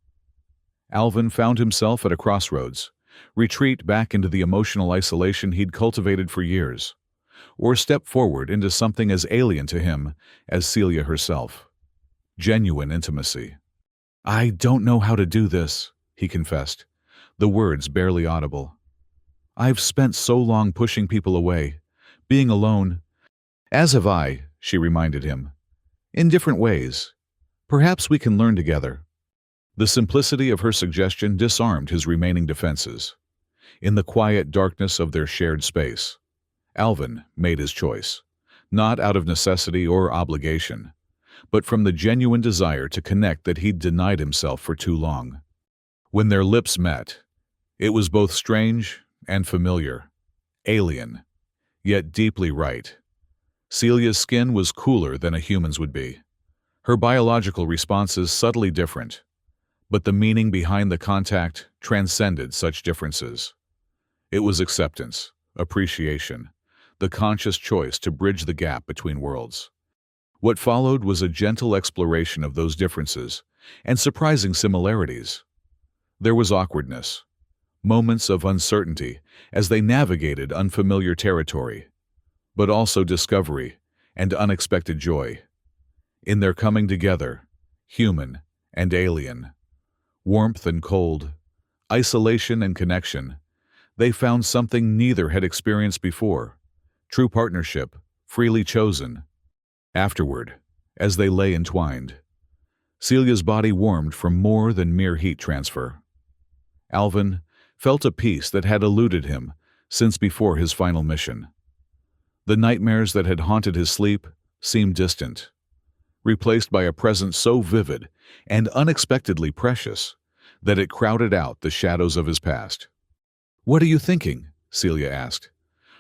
Alvin found himself at a crossroads, retreat back into the emotional isolation he'd cultivated for years, or step forward into something as alien to him as Celia herself. Genuine intimacy. I don't know how to do this, he confessed, the words barely audible. I've spent so long pushing people away, being alone. As have I, she reminded him. In different ways. Perhaps we can learn together. The simplicity of her suggestion disarmed his remaining defenses. In the quiet darkness of their shared space, Alvin made his choice, not out of necessity or obligation, but from the genuine desire to connect that he'd denied himself for too long. When their lips met, it was both strange and familiar, alien, yet deeply right. Celia's skin was cooler than a human's would be. Her biological responses subtly different, but the meaning behind the contact transcended such differences. It was acceptance, appreciation, the conscious choice to bridge the gap between worlds. What followed was a gentle exploration of those differences and surprising similarities. There was awkwardness, moments of uncertainty as they navigated unfamiliar territory, but also discovery and unexpected joy. In their coming together, human and alien, warmth and cold, isolation and connection, they found something neither had experienced before: true partnership, freely chosen. Afterward, as they lay entwined, Celia's body warmed from more than mere heat transfer. Alvin felt a peace that had eluded him since before his final mission. The nightmares that had haunted his sleep seemed distant, replaced by a presence so vivid and unexpectedly precious that it crowded out the shadows of his past. "What are you thinking?" Celia asked,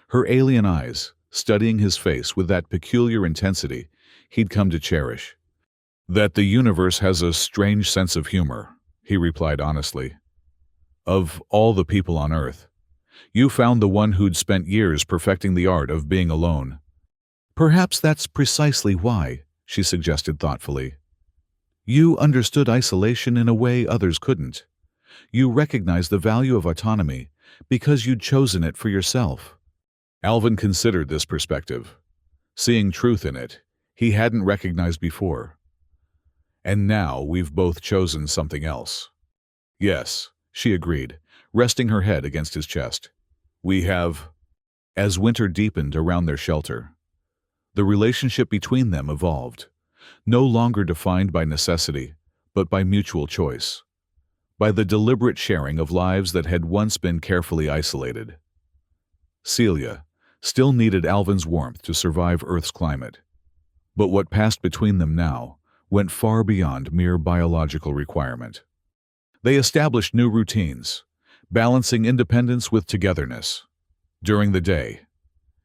her alien eyes studying his face with that peculiar intensity he'd come to cherish. "That the universe has a strange sense of humor," he replied honestly. "Of all the people on Earth, you found the one who'd spent years perfecting the art of being alone." "Perhaps that's precisely why," she suggested thoughtfully. "You understood isolation in a way others couldn't. You recognized the value of autonomy because you'd chosen it for yourself." Alvin considered this perspective, seeing truth in it he hadn't recognized before. "And now we've both chosen something else." "Yes," she agreed, resting her head against his chest. "We have." As winter deepened around their shelter, the relationship between them evolved, no longer defined by necessity, but by mutual choice, by the deliberate sharing of lives that had once been carefully isolated. Celia still needed Alvin's warmth to survive Earth's climate, but what passed between them now went far beyond mere biological requirement. They established new routines, balancing independence with togetherness. During the day,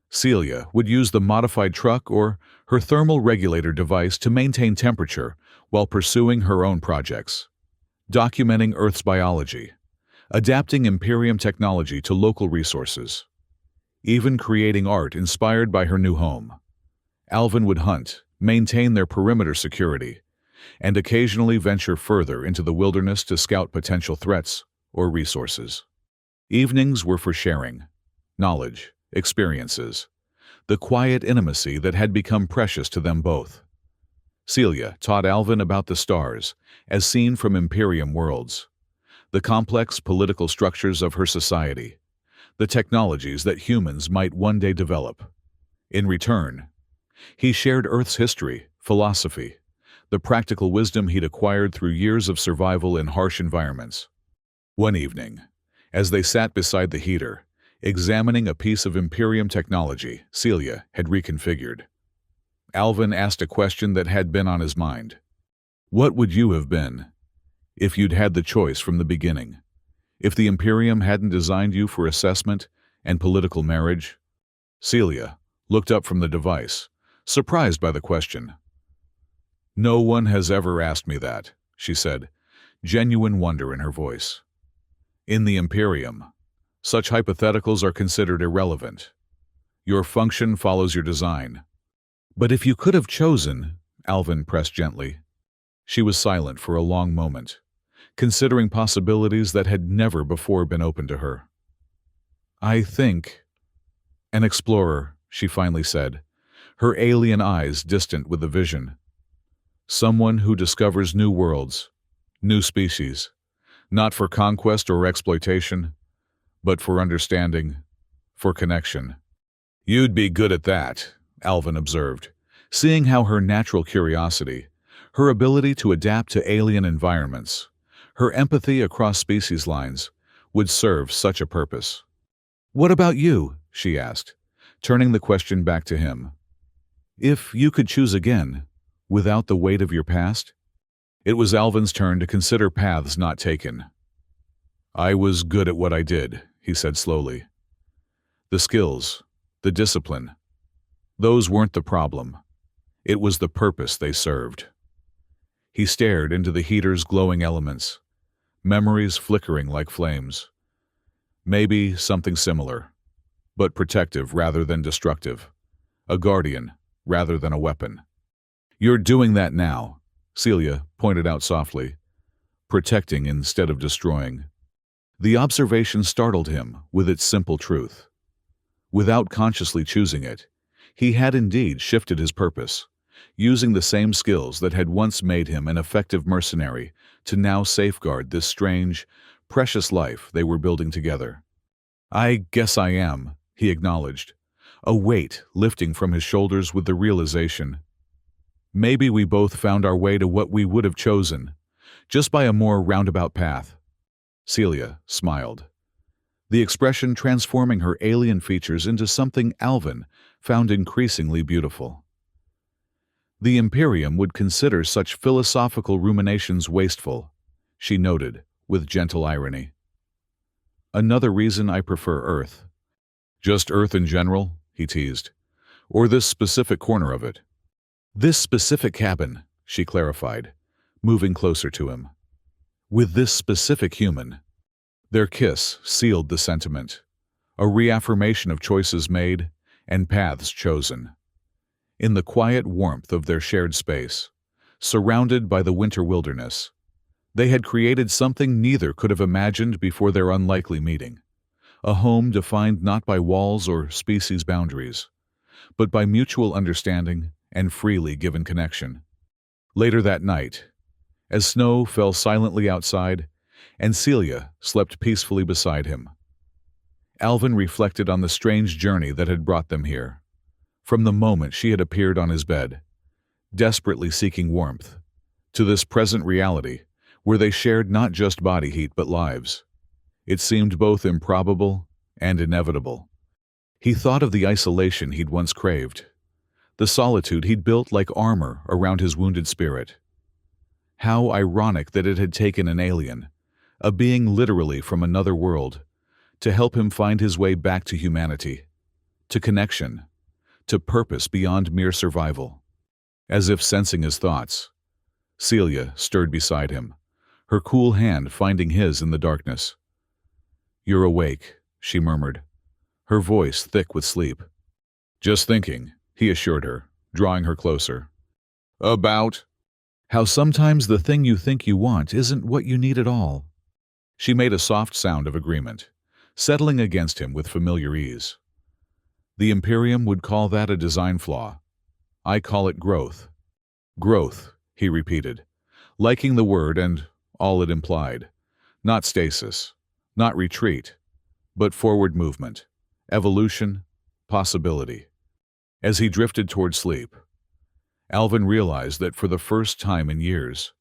Celia would use the modified truck or her thermal regulator device to maintain temperature while pursuing her own projects, documenting Earth's biology, adapting Imperium technology to local resources, even creating art inspired by her new home. Alvin would hunt, maintain their perimeter security, and occasionally venture further into the wilderness to scout potential threats or resources. Evenings were for sharing knowledge, experiences, the quiet intimacy that had become precious to them both. Celia taught Alvin about the stars, as seen from Imperium worlds, the complex political structures of her society, the technologies that humans might one day develop. In return, he shared Earth's history, philosophy, the practical wisdom he'd acquired through years of survival in harsh environments. One evening, as they sat beside the heater, examining a piece of Imperium technology Celia had reconfigured, Alvin asked a question that had been on his mind. "What would you have been if you'd had the choice from the beginning? If the Imperium hadn't designed you for assessment and political marriage?" Celia looked up from the device, surprised by the question. "No one has ever asked me that," she said, genuine wonder in her voice. "In the Imperium, such hypotheticals are considered irrelevant. Your function follows your design." "But if you could have chosen," Alvin pressed gently. She was silent for a long moment, considering possibilities that had never before been open to her. "I think an explorer," she finally said, her alien eyes distant with the vision. "Someone who discovers new worlds, new species, not for conquest or exploitation, but for understanding, for connection. You'd be good at that, Alvin observed, seeing how her natural curiosity, her ability to adapt to alien environments, her empathy across species lines, would serve such a purpose. What about you? She asked, turning the question back to him. If you could choose again, without the weight of your past? It was Alvin's turn to consider paths not taken. I was good at what I did, he said slowly. The skills, the discipline, those weren't the problem. It was the purpose they served. He stared into the heater's glowing elements, memories flickering like flames. Maybe something similar, but protective rather than destructive. A guardian rather than a weapon. You're doing that now, Celia pointed out softly. Protecting instead of destroying. The observation startled him with its simple truth. Without consciously choosing it, he had indeed shifted his purpose, using the same skills that had once made him an effective mercenary to now safeguard this strange, precious life they were building together. I guess I am, he acknowledged, a weight lifting from his shoulders with the realization. Maybe we both found our way to what we would have chosen, just by a more roundabout path. Celia smiled, the expression transforming her alien features into something Alvin found increasingly beautiful. The Imperium would consider such philosophical ruminations wasteful, she noted, with gentle irony. Another reason I prefer Earth. Just Earth in general, he teased. Or this specific corner of it. This specific cabin, she clarified, moving closer to him. With this specific human. Their kiss sealed the sentiment, a reaffirmation of choices made and paths chosen. In the quiet warmth of their shared space, surrounded by the winter wilderness, they had created something neither could have imagined before their unlikely meeting, a home defined not by walls or species boundaries, but by mutual understanding and freely given connection. Later that night, as snow fell silently outside, and Celia slept peacefully beside him, Alvin reflected on the strange journey that had brought them here. From the moment she had appeared on his bed, desperately seeking warmth, to this present reality, where they shared not just body heat but lives. It seemed both improbable and inevitable. He thought of the isolation he'd once craved, the solitude he'd built like armor around his wounded spirit. How ironic that it had taken an alien, a being literally from another world, to help him find his way back to humanity, to connection, to purpose beyond mere survival. As if sensing his thoughts, Celia stirred beside him, her cool hand finding his in the darkness. You're awake, she murmured, her voice thick with sleep. Just thinking, he assured her, drawing her closer. About? How sometimes the thing you think you want isn't what you need at all. She made a soft sound of agreement, settling against him with familiar ease. The Imperium would call that a design flaw. I call it growth. Growth, he repeated, liking the word and all it implied. Not stasis, not retreat, but forward movement, evolution, possibility. As he drifted toward sleep, Alvin realized that for the first time in years,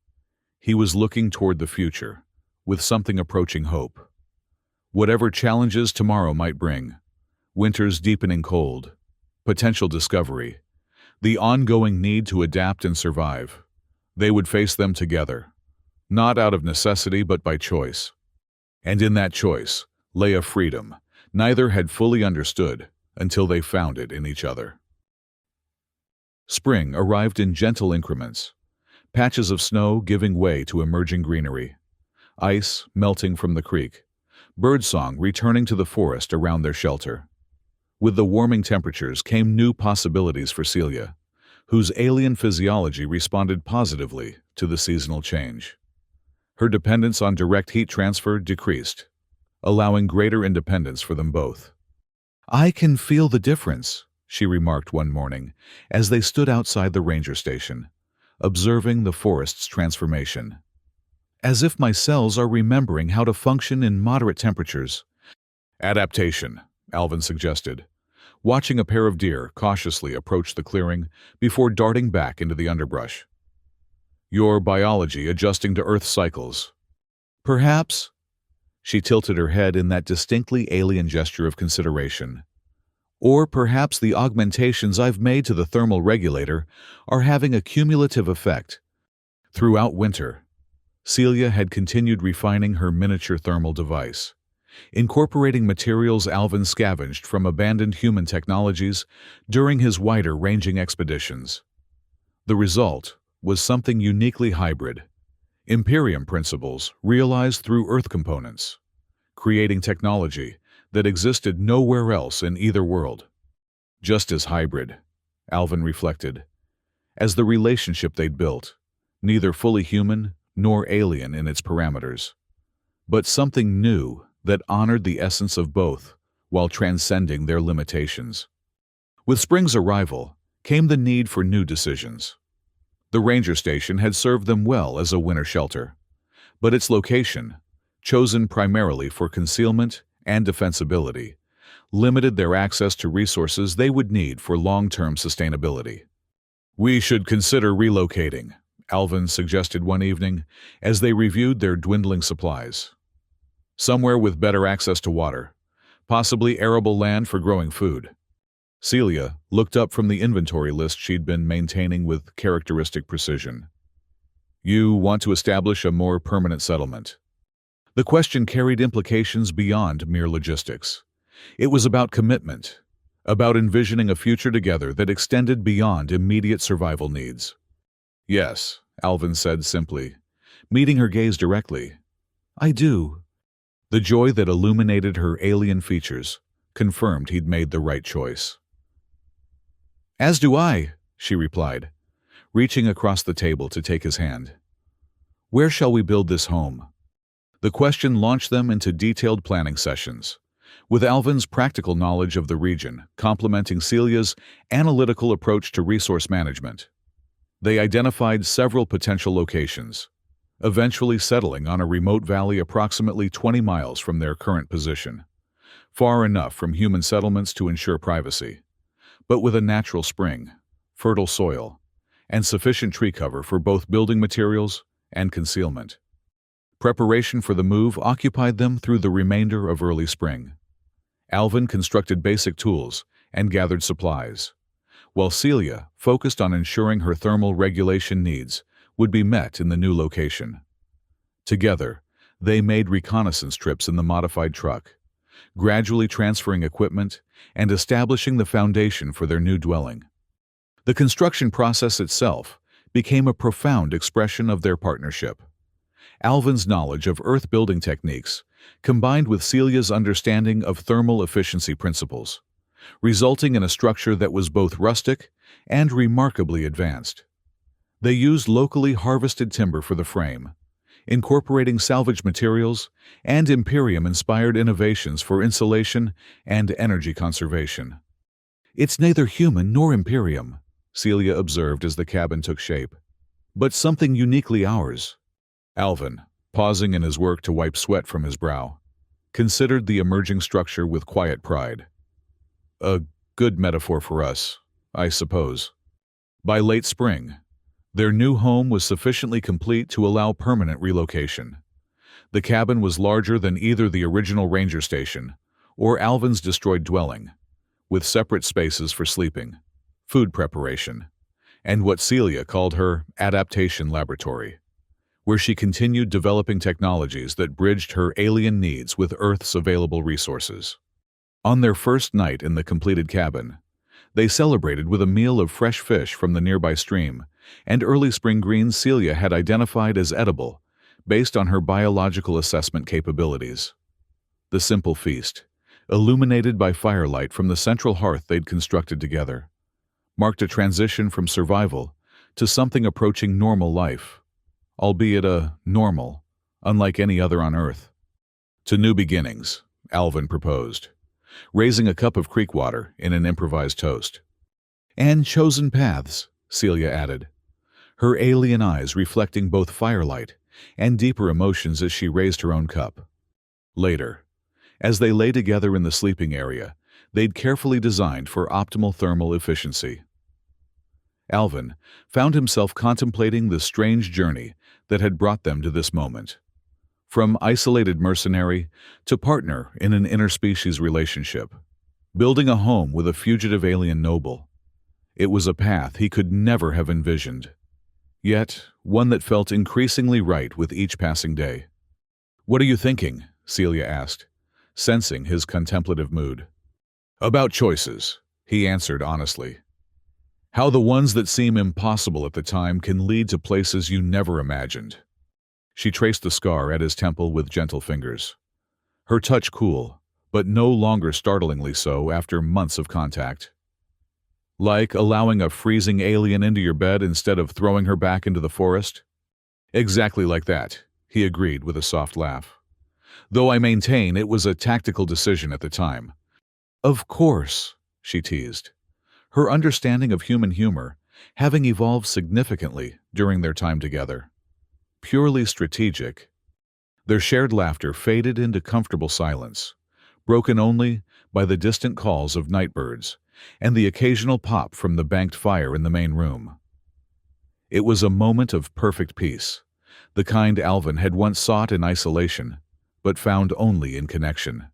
he was looking toward the future, with something approaching hope. Whatever challenges tomorrow might bring, winter's deepening cold, potential discovery, the ongoing need to adapt and survive, they would face them together, not out of necessity but by choice. And in that choice lay a freedom neither had fully understood until they found it in each other. Spring arrived in gentle increments, patches of snow giving way to emerging greenery, ice melting from the creek, birdsong returning to the forest around their shelter. With the warming temperatures came new possibilities for Celia, whose alien physiology responded positively to the seasonal change. Her dependence on direct heat transfer decreased, allowing greater independence for them both. I can feel the difference, she remarked one morning as they stood outside the ranger station, observing the forest's transformation. As if my cells are remembering how to function in moderate temperatures. Adaptation, Alvin suggested, watching a pair of deer cautiously approach the clearing before darting back into the underbrush. Your biology adjusting to Earth's cycles. Perhaps. She tilted her head in that distinctly alien gesture of consideration. Or perhaps the augmentations I've made to the thermal regulator are having a cumulative effect. Throughout winter, Celia had continued refining her miniature thermal device, incorporating materials Alvin scavenged from abandoned human technologies during his wider-ranging expeditions. The result was something uniquely hybrid, Imperium principles realized through Earth components, creating technology that existed nowhere else in either world. Just as hybrid, Alvin reflected, as the relationship they'd built, neither fully human nor alien in its parameters, but something new that honored the essence of both while transcending their limitations. With spring's arrival came the need for new decisions. The ranger station had served them well as a winter shelter, but its location, chosen primarily for concealment and defensibility, limited their access to resources they would need for long-term sustainability. "We should consider relocating," Alvin suggested one evening as they reviewed their dwindling supplies. "Somewhere with better access to water, possibly arable land for growing food." Celia looked up from the inventory list she'd been maintaining with characteristic precision. "You want to establish a more permanent settlement?" The question carried implications beyond mere logistics. It was about commitment, about envisioning a future together that extended beyond immediate survival needs. "Yes," Alvin said simply, meeting her gaze directly. "I do." The joy that illuminated her alien features confirmed he'd made the right choice. "As do I," she replied, reaching across the table to take his hand. "Where shall we build this home?" The question launched them into detailed planning sessions, with Alvin's practical knowledge of the region complementing Celia's analytical approach to resource management. They identified several potential locations, eventually settling on a remote valley approximately 20 miles from their current position, far enough from human settlements to ensure privacy, but with a natural spring, fertile soil, and sufficient tree cover for both building materials and concealment. Preparation for the move occupied them through the remainder of early spring. Alvin constructed basic tools and gathered supplies, while Celia focused on ensuring her thermal regulation needs would be met in the new location. Together, they made reconnaissance trips in the modified truck, gradually transferring equipment and establishing the foundation for their new dwelling. The construction process itself became a profound expression of their partnership. Alvin's knowledge of Earth building techniques combined with Celia's understanding of thermal efficiency principles, resulting in a structure that was both rustic and remarkably advanced. They used locally harvested timber for the frame, incorporating salvage materials and Imperium-inspired innovations for insulation and energy conservation. "It's neither human nor Imperium," Celia observed as the cabin took shape, "but something uniquely ours." Alvin, pausing in his work to wipe sweat from his brow, considered the emerging structure with quiet pride. "A good metaphor for us, I suppose." By late spring, their new home was sufficiently complete to allow permanent relocation. The cabin was larger than either the original ranger station or Alvin's destroyed dwelling, with separate spaces for sleeping, food preparation, and what Celia called her adaptation laboratory, where she continued developing technologies that bridged her alien needs with Earth's available resources. On their first night in the completed cabin, they celebrated with a meal of fresh fish from the nearby stream and early spring greens Celia had identified as edible based on her biological assessment capabilities. The simple feast, illuminated by firelight from the central hearth they'd constructed together, marked a transition from survival to something approaching normal life, albeit a normal, unlike any other on Earth. "To new beginnings," Alvin proposed, raising a cup of creek water in an improvised toast. "And chosen paths," Celia added, her alien eyes reflecting both firelight and deeper emotions as she raised her own cup. Later, as they lay together in the sleeping area, they'd carefully designed for optimal thermal efficiency. Alvin found himself contemplating the strange journey that had brought them to this moment. From isolated mercenary to partner in an interspecies relationship, building a home with a fugitive alien noble. It was a path he could never have envisioned, yet one that felt increasingly right with each passing day. "What are you thinking?" Celia asked, sensing his contemplative mood. "About choices," he answered honestly. "How the ones that seem impossible at the time can lead to places you never imagined." She traced the scar at his temple with gentle fingers. Her touch cool, but no longer startlingly so after months of contact. "Like allowing a freezing alien into your bed instead of throwing her back into the forest?" "Exactly like that," he agreed with a soft laugh. "Though I maintain it was a tactical decision at the time." "Of course," she teased, her understanding of human humor having evolved significantly during their time together. Purely strategic. Their shared laughter faded into comfortable silence, broken only by the distant calls of nightbirds and the occasional pop from the banked fire in the main room. It was a moment of perfect peace, the kind Alvin had once sought in isolation, but found only in connection.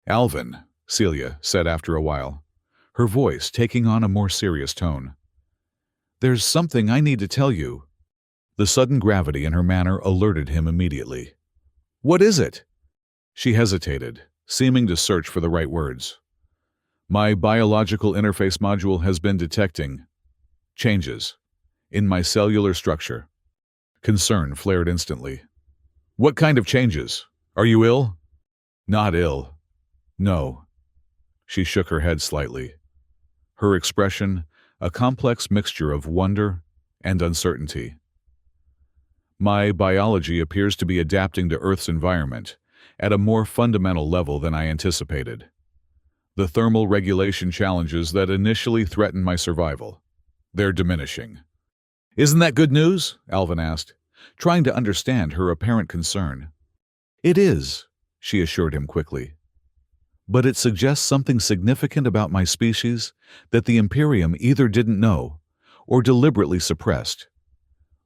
"Alvin," Celia said after a while, her voice taking on a more serious tone. "There's something I need to tell you." The sudden gravity in her manner alerted him immediately. "What is it?" She hesitated, seeming to search for the right words. "My biological interface module has been detecting changes in my cellular structure." Concern flared instantly. "What kind of changes? Are you ill?" "Not ill. No." She shook her head slightly. Her expression, a complex mixture of wonder and uncertainty. "My biology appears to be adapting to Earth's environment at a more fundamental level than I anticipated. The thermal regulation challenges that initially threatened my survival, they're diminishing." "Isn't that good news?" Alvin asked, trying to understand her apparent concern. "It is," she assured him quickly. "But it suggests something significant about my species that the Imperium either didn't know or deliberately suppressed.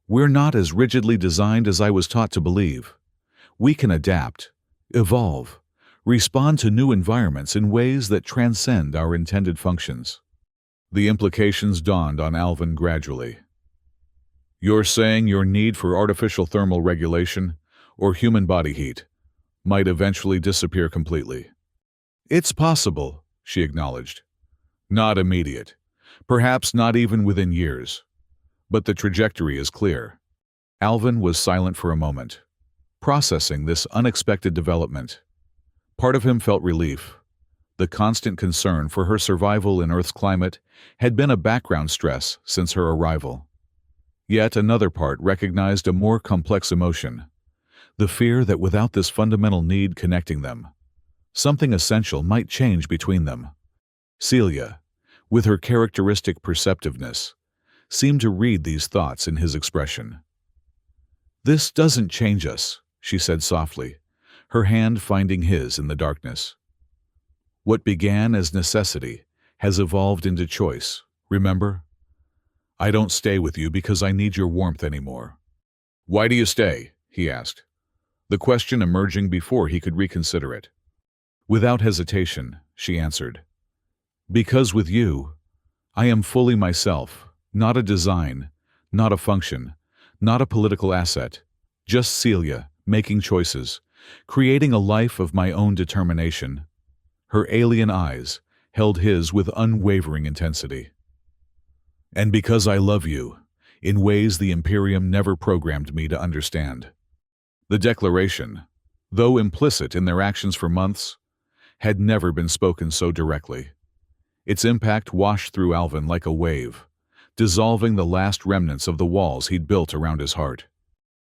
We're not as rigidly designed as I was taught to believe. We can adapt, evolve, respond to new environments in ways that transcend our intended functions." The implications dawned on Alvin gradually. "You're saying your need for artificial thermal regulation, or human body heat, might eventually disappear completely?" "It's possible," she acknowledged. "Not immediate. Perhaps not even within years. But the trajectory is clear." Alvin was silent for a moment, processing this unexpected development. Part of him felt relief. The constant concern for her survival in Earth's climate had been a background stress since her arrival. Yet another part recognized a more complex emotion, the fear that without this fundamental need connecting them, something essential might change between them. Celia, with her characteristic perceptiveness, seemed to read these thoughts in his expression. "This doesn't change us," she said softly, her hand finding his in the darkness. "What began as necessity has evolved into choice, remember? I don't stay with you because I need your warmth anymore." "Why do you stay?" he asked, the question emerging before he could reconsider it. Without hesitation, she answered, "Because with you, I am fully myself. Not a design, not a function, not a political asset, just Celia, making choices, creating a life of my own determination." Her alien eyes held his with unwavering intensity. "And because I love you, in ways the Imperium never programmed me to understand." The declaration, though implicit in their actions for months, had never been spoken so directly. Its impact washed through Alvin like a wave, dissolving the last remnants of the walls he'd built around his heart.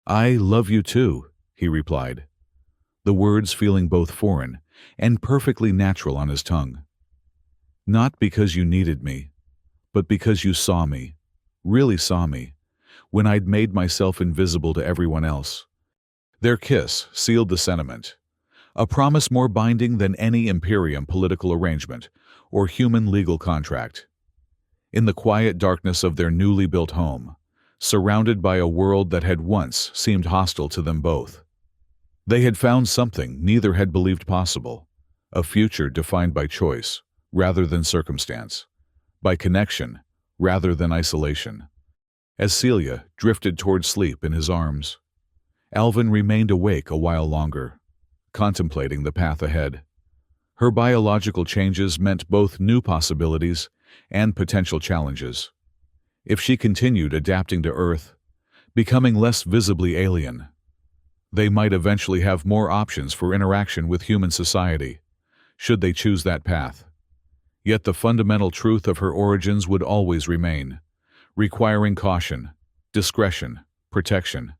"I love you too," he replied, the words feeling both foreign and perfectly natural on his tongue. "Not because you needed me, but because you saw me, really saw me, when I'd made myself invisible to everyone else." Their kiss sealed the sentiment, a promise more binding than any Imperium political arrangement or human legal contract. In the quiet darkness of their newly built home, surrounded by a world that had once seemed hostile to them both, they had found something neither had believed possible, a future defined by choice rather than circumstance, by connection rather than isolation. As Celia drifted toward sleep in his arms, Alvin remained awake a while longer, contemplating the path ahead. Her biological changes meant both new possibilities and potential challenges. If she continued adapting to Earth, becoming less visibly alien, they might eventually have more options for interaction with human society, should they choose that path. Yet the fundamental truth of her origins would always remain, requiring caution, discretion, protection.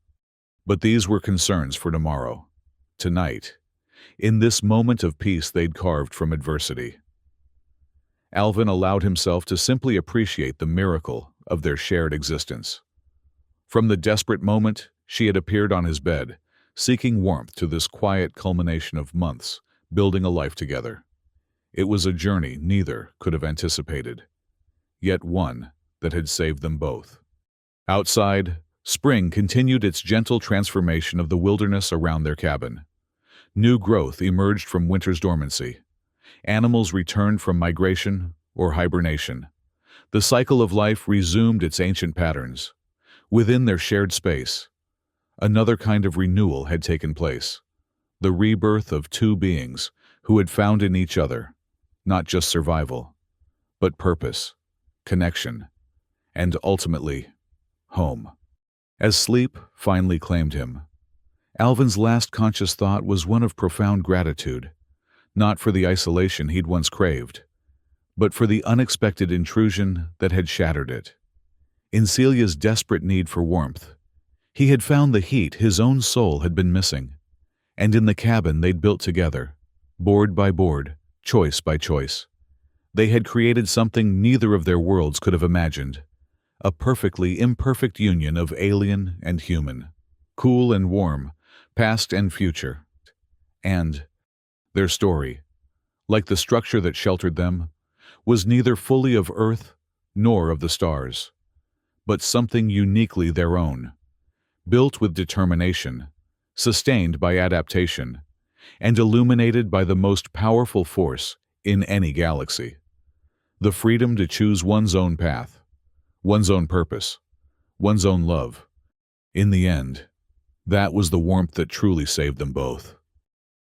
But these were concerns for tomorrow, tonight, in this moment of peace they'd carved from adversity. Alvin allowed himself to simply appreciate the miracle of their shared existence. From the desperate moment she had appeared on his bed, seeking warmth, to this quiet culmination of months, building a life together. It was a journey neither could have anticipated, yet one that had saved them both. Outside, spring continued its gentle transformation of the wilderness around their cabin. New growth emerged from winter's dormancy. Animals returned from migration or hibernation. The cycle of life resumed its ancient patterns. Within their shared space, another kind of renewal had taken place, the rebirth of two beings who had found in each other not just survival, but purpose, connection, and ultimately, home. As sleep finally claimed him, Alvin's last conscious thought was one of profound gratitude, not for the isolation he'd once craved, but for the unexpected intrusion that had shattered it. In Celia's desperate need for warmth, he had found the heat his own soul had been missing, and in the cabin they'd built together, board by board, choice by choice, they had created something neither of their worlds could have imagined, a perfectly imperfect union of alien and human, cool and warm, past and future. And their story, like the structure that sheltered them, was neither fully of Earth nor of the stars, but something uniquely their own, built with determination, sustained by adaptation, and illuminated by the most powerful force in any galaxy: the freedom to choose one's own path, one's own purpose, one's own love. In the end, that was the warmth that truly saved them both.